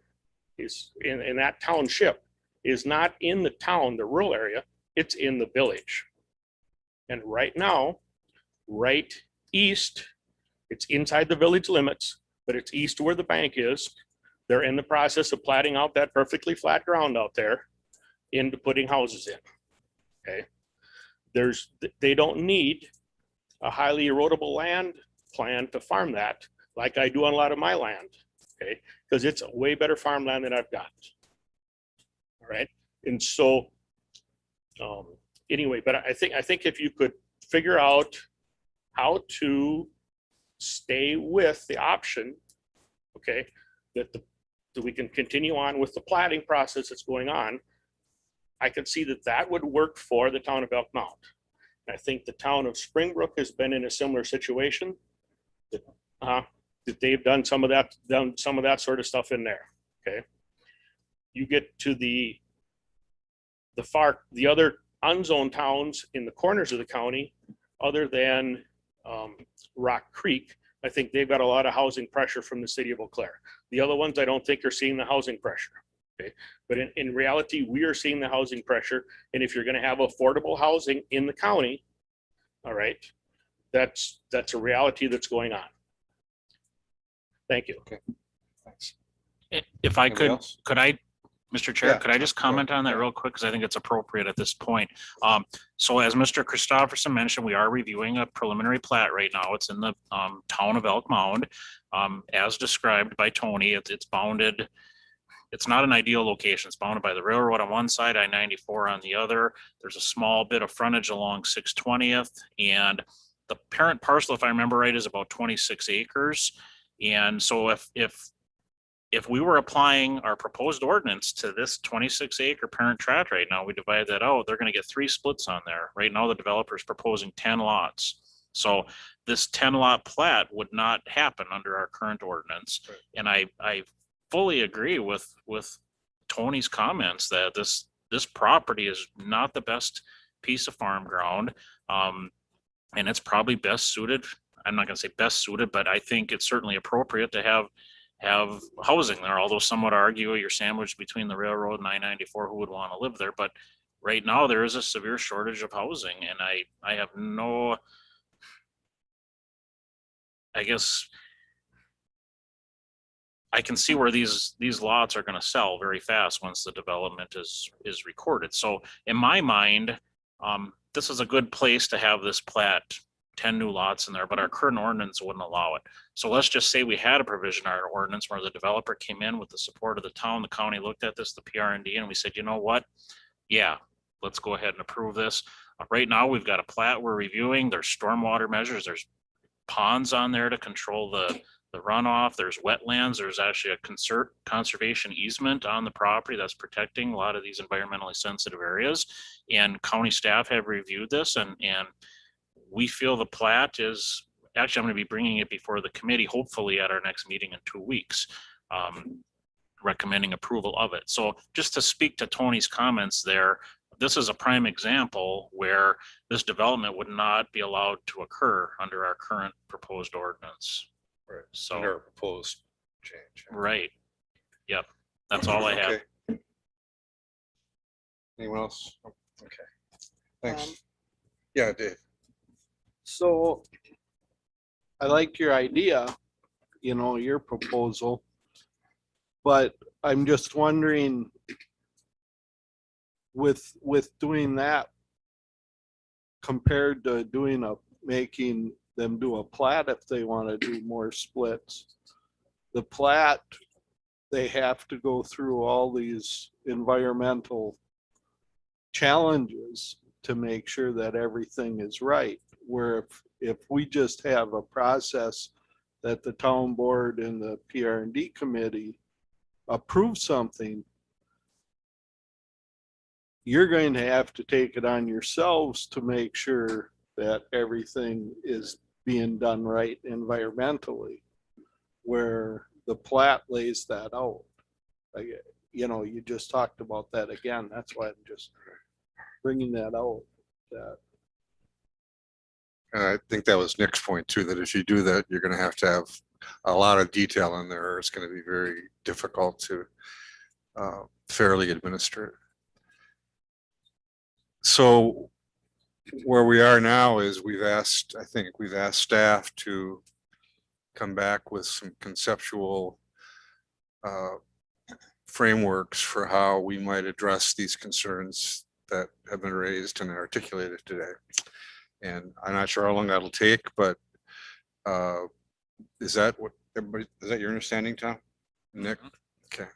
is in that township is not in the town, the rural area, it's in the village. And right now, right east, it's inside the village limits, but it's east where the bank is. They're in the process of platting out that perfectly flat ground out there into putting houses in, okay? They don't need a highly erodible land plan to farm that like I do on a lot of my land, okay? Because it's a way better farmland than I've got, all right? And so, anyway, but I think if you could figure out how to stay with the option, okay, that we can continue on with the platting process that's going on, I could see that would work for the town of Elk Mound. And I think the town of Springbrook has been in a similar situation, that they've done some of that sort of stuff in there, okay? You get to the other unzoned towns in the corners of the county, other than Rock Creek, I think they've got a lot of housing pressure from the city of Eau Claire. The other ones I don't think are seeing the housing pressure, okay? But in reality, we are seeing the housing pressure. And if you're gonna have affordable housing in the county, all right, that's a reality that's going on. Thank you. Okay, thanks. If I Anybody could, else? Mr. Chair, Yeah, could I just comment on that real quick? Because I think it's appropriate at this point. So as Mr. Christopherson mentioned, we are reviewing a preliminary plat right now. It's in the town of Elk Mound. As described by Tony, it's bounded it's not an ideal location. It's bounded by the railroad on one side, I-94 on the other. There's a small bit of frontage along 620th, and the parent parcel, if I remember right, is about 26 acres. And so if we were applying our proposed ordinance to this 26 acre parent tract right now, we divide that out, they're going to get 3 splits on there. Right now, the developer is proposing 10 lots. So this 10 lot plat would not happen under our current ordinance. Right. And I fully agree with Tony's comments that this property is not the best piece of farm ground. And it's probably best suited. I'm not going to say best suited, but I think it's certainly appropriate to have housing there, although some would argue you're sandwiched between the railroad and I-94, who would want to live there. But right now there is a severe shortage of housing, and I have no, I guess I can see where these lots are going to sell very fast once the development is recorded. So in my mind, this is a good place to have this plat, 10 new lots in there, but our current ordinance wouldn't allow it. So let's just say we had a provision in our ordinance where the developer came in with the support of the town, the county looked at this, the PR&D, and we said, you know what? Yeah, let's go ahead and approve this. Right now, we've got a plat we're reviewing. There's stormwater measures. There's ponds on there to control the runoff. There's wetlands. There's actually a conservation easement on the property that's protecting a lot of these environmentally sensitive areas. And county staff have reviewed this, and we feel the plat is, actually, I'm going to be bringing it before the committee, hopefully at our next meeting in 2 weeks, recommending approval of it. So just to speak to Tony's comments there, this is a prime example where this development would not be allowed to occur under our current proposed ordinance. Right. So Under our proposed change. right. Yep. That's all I have. Okay. Anyone else? Okay. Thanks. Yeah, Dave. So I like your idea, your proposal, but I'm just wondering with doing that compared to making them do a plat if they want to do more splits. The plat, they have to go through all these environmental challenges to make sure that everything is right. Where if we just have a process that the town board and the PR&D committee approve something, you're going to have to take it on yourselves to make sure that everything is being done right environmentally, where the plat lays that out. You just talked about that again. That's why I'm just bringing that out. And I think that was Nick's point too, that if you do that, you're going to have a lot of detail in there, or it's going to be very difficult to fairly administer. So where we are now is I think we've asked staff to come back with some conceptual frameworks for how we might address these concerns that have been raised and articulated today. And I'm not sure how long that'll take, but is that your understanding, Tom? Nick? Okay.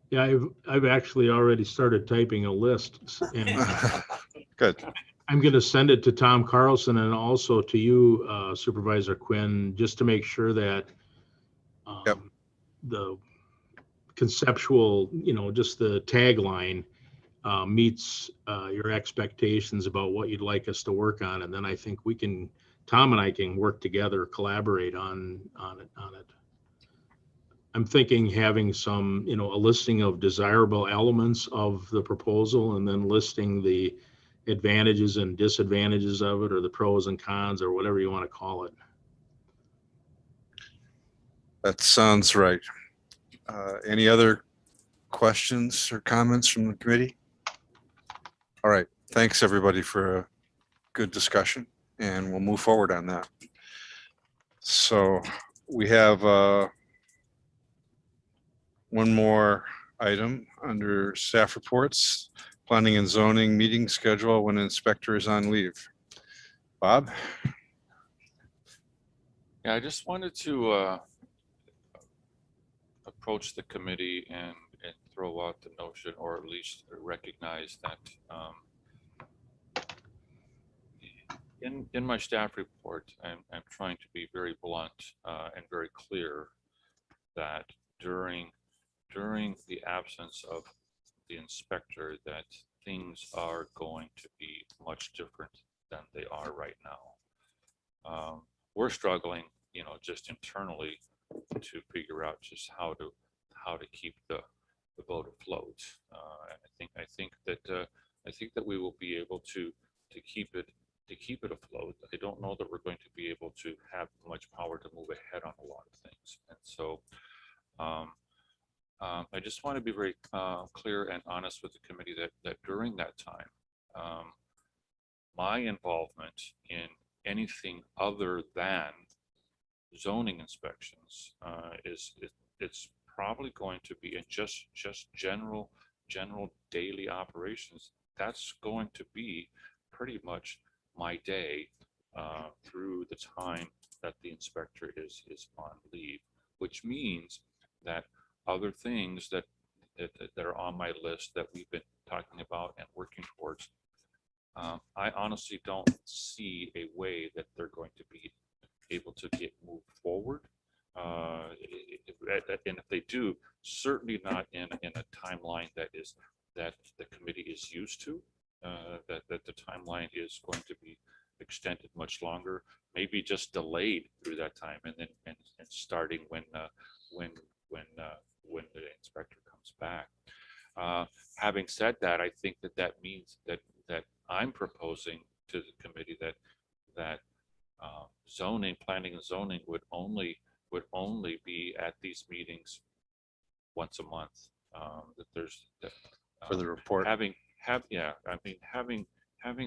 Yeah, I've actually already started typing a list. And good. I'm going to send it to Tom Carlson and also to you, Supervisor Quinn, just to make sure that the conceptual, just the tagline meets your expectations about what you'd like us to work on. And then I think Tom and I can work together, collaborate on it. I'm thinking having some, a listing of desirable elements of the proposal and then listing the advantages and disadvantages of it, or the pros and cons, or whatever you want to call it. That sounds right. Any other questions or comments from the committee? All right. Thanks everybody for a good discussion, and we'll move forward on that. So we have one more item under staff reports, planning and zoning meeting schedule when inspector is on leave. Bob? Yeah, I just wanted to approach the committee and throw out the notion, or at least recognize that in my staff report, I'm trying to be very blunt and very clear that during the absence of the inspector, that things are going to be much different than they are right now. We're struggling, just internally to figure out just how to keep the boat afloat. And I think that we will be able to keep it afloat. I don't know that we're going to be able to have much power to move ahead on a lot of things. And so I just want to be very clear and honest with the committee that during that time, my involvement in anything other than zoning inspections it's probably going to be in just general daily operations. That's going to be pretty much my day through the time that the inspector is on leave, which means that other things that are on my list that we've been talking about and working towards, I honestly don't see a way that they're going to be able to get moved forward. And if they do, certainly not in a timeline that the committee is used to. That the timeline is going to be extended much longer, maybe just delayed through that time, and then starting when the inspector comes back. Having said that, I think that means that I'm proposing to the committee that planning and zoning would only be at these meetings once a month. That there's For the report. having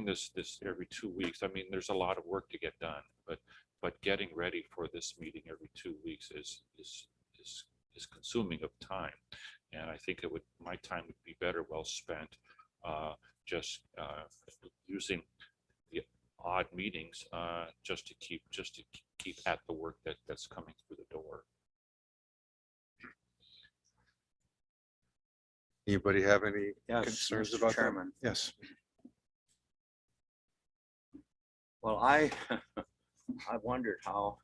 this every 2 weeks. I mean, there's a lot of work to get done, but getting ready for this meeting every 2 weeks is consuming of time, and I think my time would be better well spent just using the odd meetings just to keep at the work that's coming through the door. Anybody have any Yes, concerns Mr. about that? Chairman. Yes. Well, I wondered how,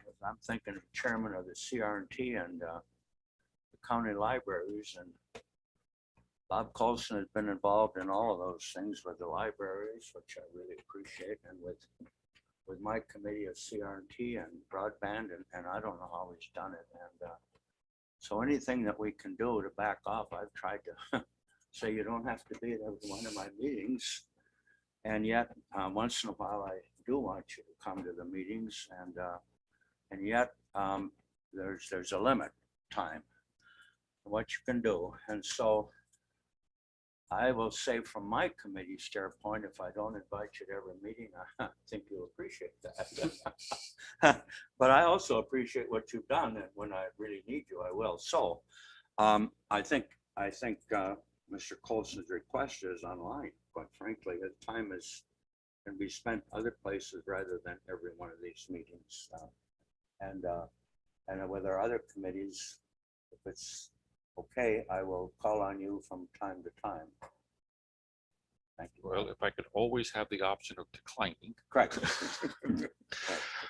as I'm thinking of chairman of the CR&T and the county libraries, and Bob Colson has been involved in all of those things with the libraries, which I really appreciate, and with my committee of CR&T and broadband, and I don't know how he's done it. And so anything that we can do to back off, I've tried to say you don't have to be at every one of my meetings. And yet, once in a while, I do want you to come to the meetings, and yet there's a limit time what you can do. And so I will say from my committee standpoint, if I don't invite you to every meeting, I think you'll appreciate that. But I also appreciate what you've done, and when I really need you, I will. So I think Mr. Colson's request is online. Quite frankly, his time can be spent other places rather than every one of these meetings. And with our other committees, if it's okay, I will call on you from time to time. Thank you. Well, if I could always have the option of declining. Correct.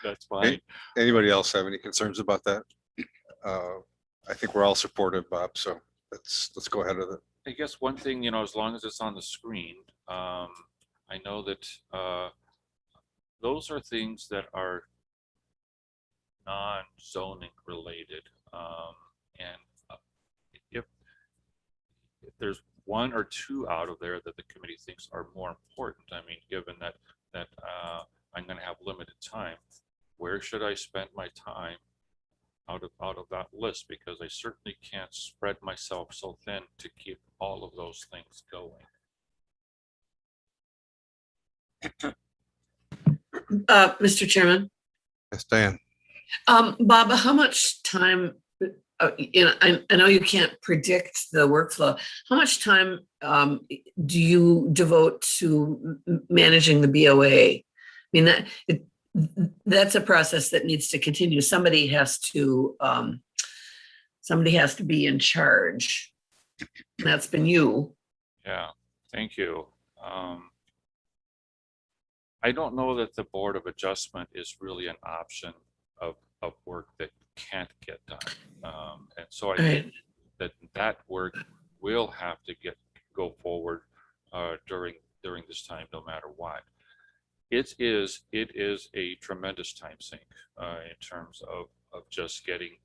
That's fine. Anybody else have any concerns about that? I think we're all supportive, Bob, so let's go ahead with it. I guess one thing, as long as it's on the screen, I know that those are things that are non-zoning related. And if there's one or two out of there that the committee thinks are more important, I mean, given that I'm going to have limited time, where should I spend my time out of that list? Because I certainly can't spread myself so thin to keep all of those things going. Mr. Chairman, Yes, Diane. Bob, how much time, I know you can't predict the workflow. How much time do you devote to managing the BOA? I mean, that's a process that needs to continue. Somebody has to somebody has to be in charge. And that's been you. Yeah, thank you. I don't know that the Board of Adjustment is really an option of work that can't get done. And so I think that work will have to go forward during this time, no matter what. It is a tremendous time sink in terms of just getting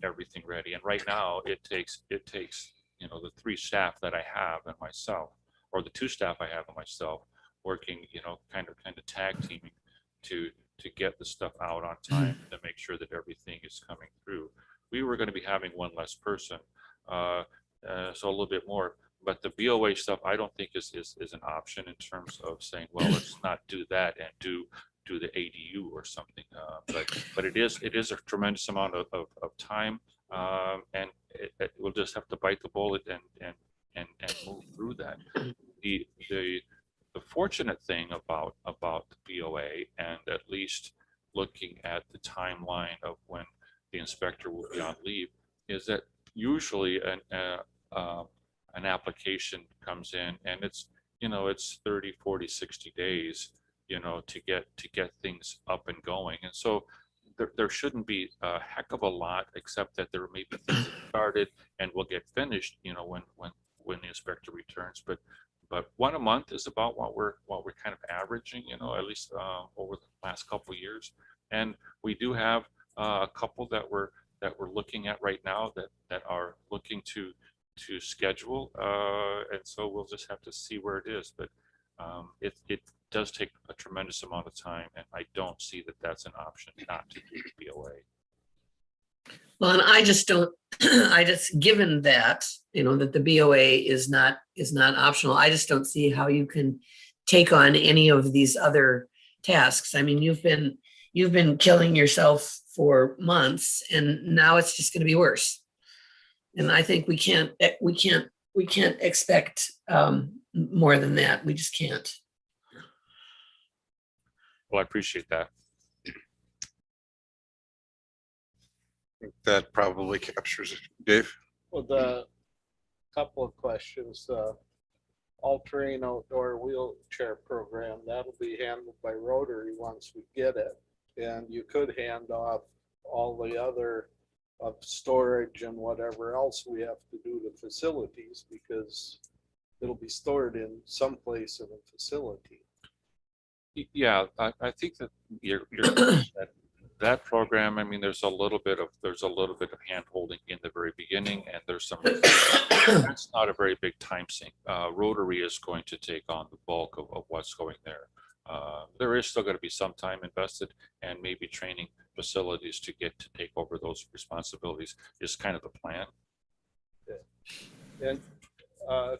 everything ready. And right now it takes the 3 staff that I have and myself, or the 2 staff I have and myself, working kind of tag teaming to get the stuff out on time to make sure that everything is coming through. We were going to be having 1 less person, so a little bit more. But the BOA stuff, I don't think is an option in terms of saying, well, let's not do that and do the ADU or something. But it is a tremendous amount of time, and we'll just have to bite the bullet and move through that. The fortunate thing about the BOA, and at least looking at the timeline of when the inspector will be on leave, is that usually an application comes in and it's 30, 40, 60 days to get things up and going. And so there shouldn't be a heck of a lot, except that there may be things that started and will get finished when the inspector returns. But 1 a month is about what we're kind of averaging, at least over the last couple of years. And we do have a couple that we're looking at right now that are looking to schedule, and so we'll just have to see where it is. But it does take a tremendous amount of time, and I don't see that that's an option not to do the BOA. Well, and I just don't, given that, that the BOA is not optional, I just don't see how you can take on any of these other tasks. I mean, you've been killing yourself for months, and now it's just going to be worse. And I think we can't expect more than that. We just can't. Well, I appreciate that. I think that probably captures it. Dave? Well, the couple of questions, all-terrain outdoor wheelchair program, that'll be handled by Rotary once we get it. And you could hand off all the other of storage and whatever else we have to do to facilities, because it'll be stored in some place in a facility. Yeah, I think that that program, I mean, there's a little bit of hand holding in the very beginning, and there's some, that's not a very big time sink. Rotary is going to take on the bulk of what's going there. There is still going to be some time invested, and maybe training facilities to take over those responsibilities is kind of the plan. Yeah. And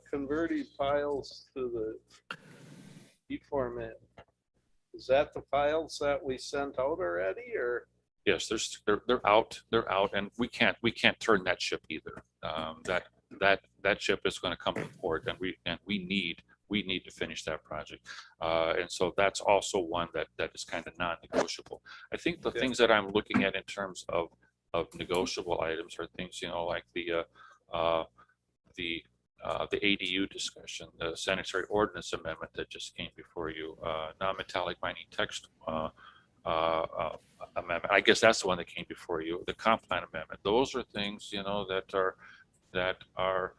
converting files to the E format, is that the files that we sent out already, or? Yes, they're out, and we can't turn that ship either. That ship is going to come to port, and we need to finish that project, and so that's also one that is kind of non-negotiable. I think the things that I'm looking at in terms of negotiable items are things like the ADU discussion, the sanitary ordinance amendment that just came before you, non-metallic mining text amendment. I guess that's the one that came before you. The comp plan amendment. Those are things that are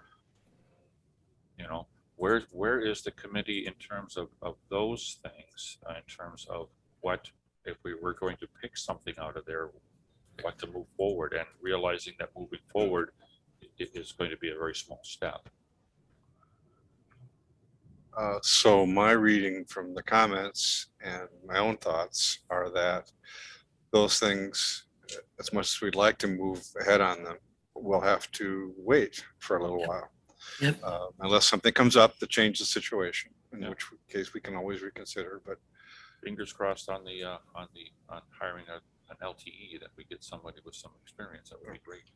where is the committee in terms of those things, in terms of what, if we were going to pick something out of there, what to move forward, and realizing that moving forward it is going to be a very small step. So my reading from the comments and my own thoughts are that those things, as much as we'd like to move ahead on them, we'll have to wait for a little while. Yep. Unless something comes up that changes the situation, in which case we can always reconsider. But fingers crossed on hiring an LTE, that we get somebody with some experience. That would be great.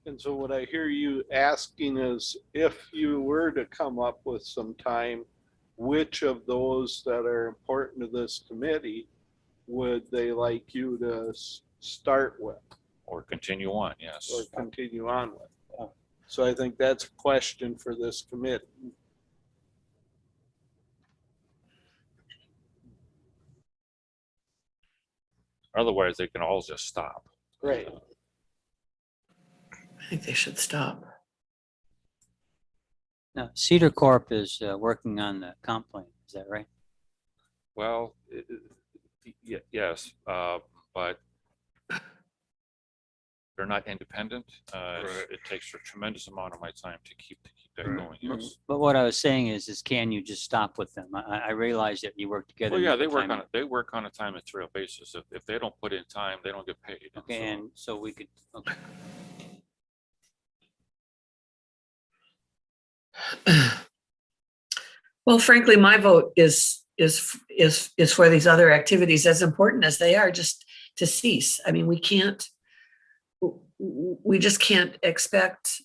And so what I hear you asking is, if you were to come up with some time, which of those that are important to this committee would they like you to start with? Or continue on, yes. or continue on with. So I think that's a question for this committee. Otherwise, they can all just stop. Right. I think they should stop. Now, Cedar Corp is working on the comp plan. Is that right? Well, yes, but they're not independent. It takes a tremendous amount of my time to keep that going. Yes. But what I was saying is can you just stop with them? I realize that you work together. Well, yeah, and they make work time. on it. They work on a time and material basis. If they don't put in time, they don't get paid. Okay, and so we could, okay. Well, frankly, my vote is for these other activities, as important as they are, just to cease. I mean, we just can't expect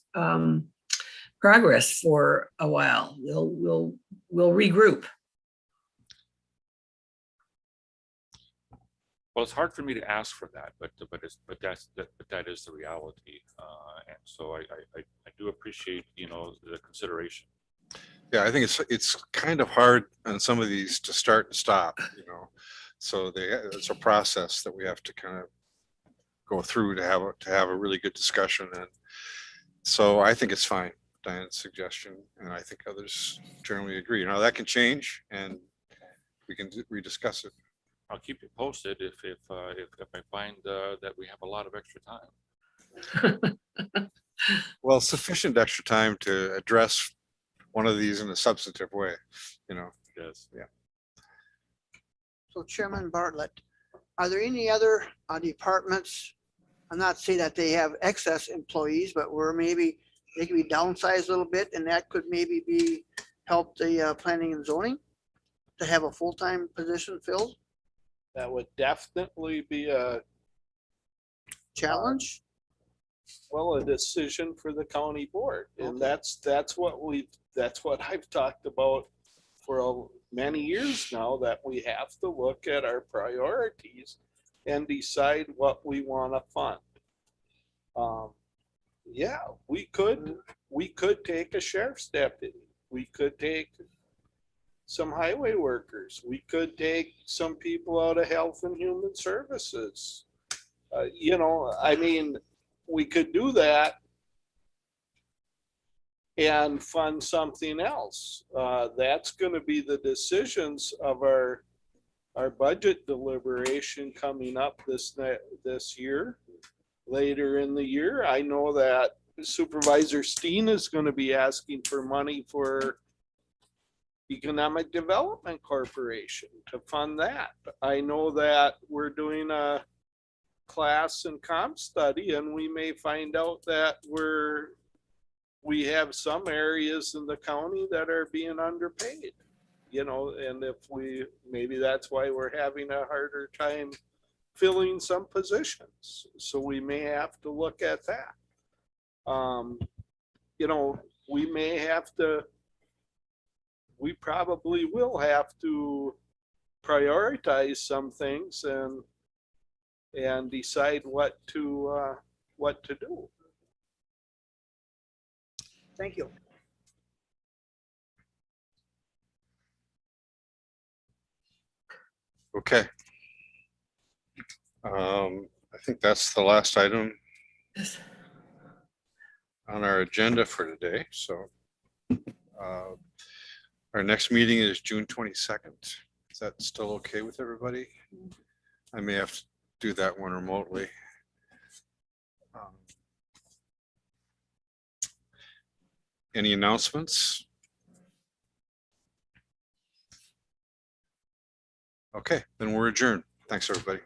progress for a while. We'll regroup. Well, it's hard for me to ask for that, but that is the reality, and so I do appreciate, you know, the consideration. Yeah, I think it's kind of hard on some of these to start and stop, you know. So it's a process that we have to kind of go through to have a really good discussion. And so I think it's fine, Diane's suggestion, and I think others generally agree. Now that can change, and we can rediscuss it. I'll keep you posted if I find that we have a lot of extra time. Well, sufficient extra time to address one of these in a substantive way, you know. Yes. Yeah. So Chairman Bartlett, are there any other departments? I'm not saying that they have excess employees, but where maybe they can be downsized a little bit, and that could maybe help the planning and zoning to have a full-time position filled? That would definitely be a Challenge? well, a decision for the county board. And that's what I've talked about for many years now, that we have to look at our priorities and decide what we want to fund. Yeah, we could take a sheriff's deputy. We could take some highway workers. We could take some people out of health and human services. You know, I mean, we could do that and fund something else. That's going to be the decisions of our budget deliberation coming up this year. Later in the year, I know that Supervisor Steen is going to be asking for money for Economic Development Corporation to fund that. I know that we're doing a class and comp study, and we may find out that we have some areas in the county that are being underpaid, you know, and maybe that's why we're having a harder time filling some positions. So we may have to look at that. You know, we probably will have to prioritize some things and decide what to do. Thank you. Okay. I think that's the last item on our agenda for today. So our next meeting is June 22nd. Is that still okay with everybody? I may have to do that one remotely. Any announcements? Okay, then we're adjourned. Thanks, everybody.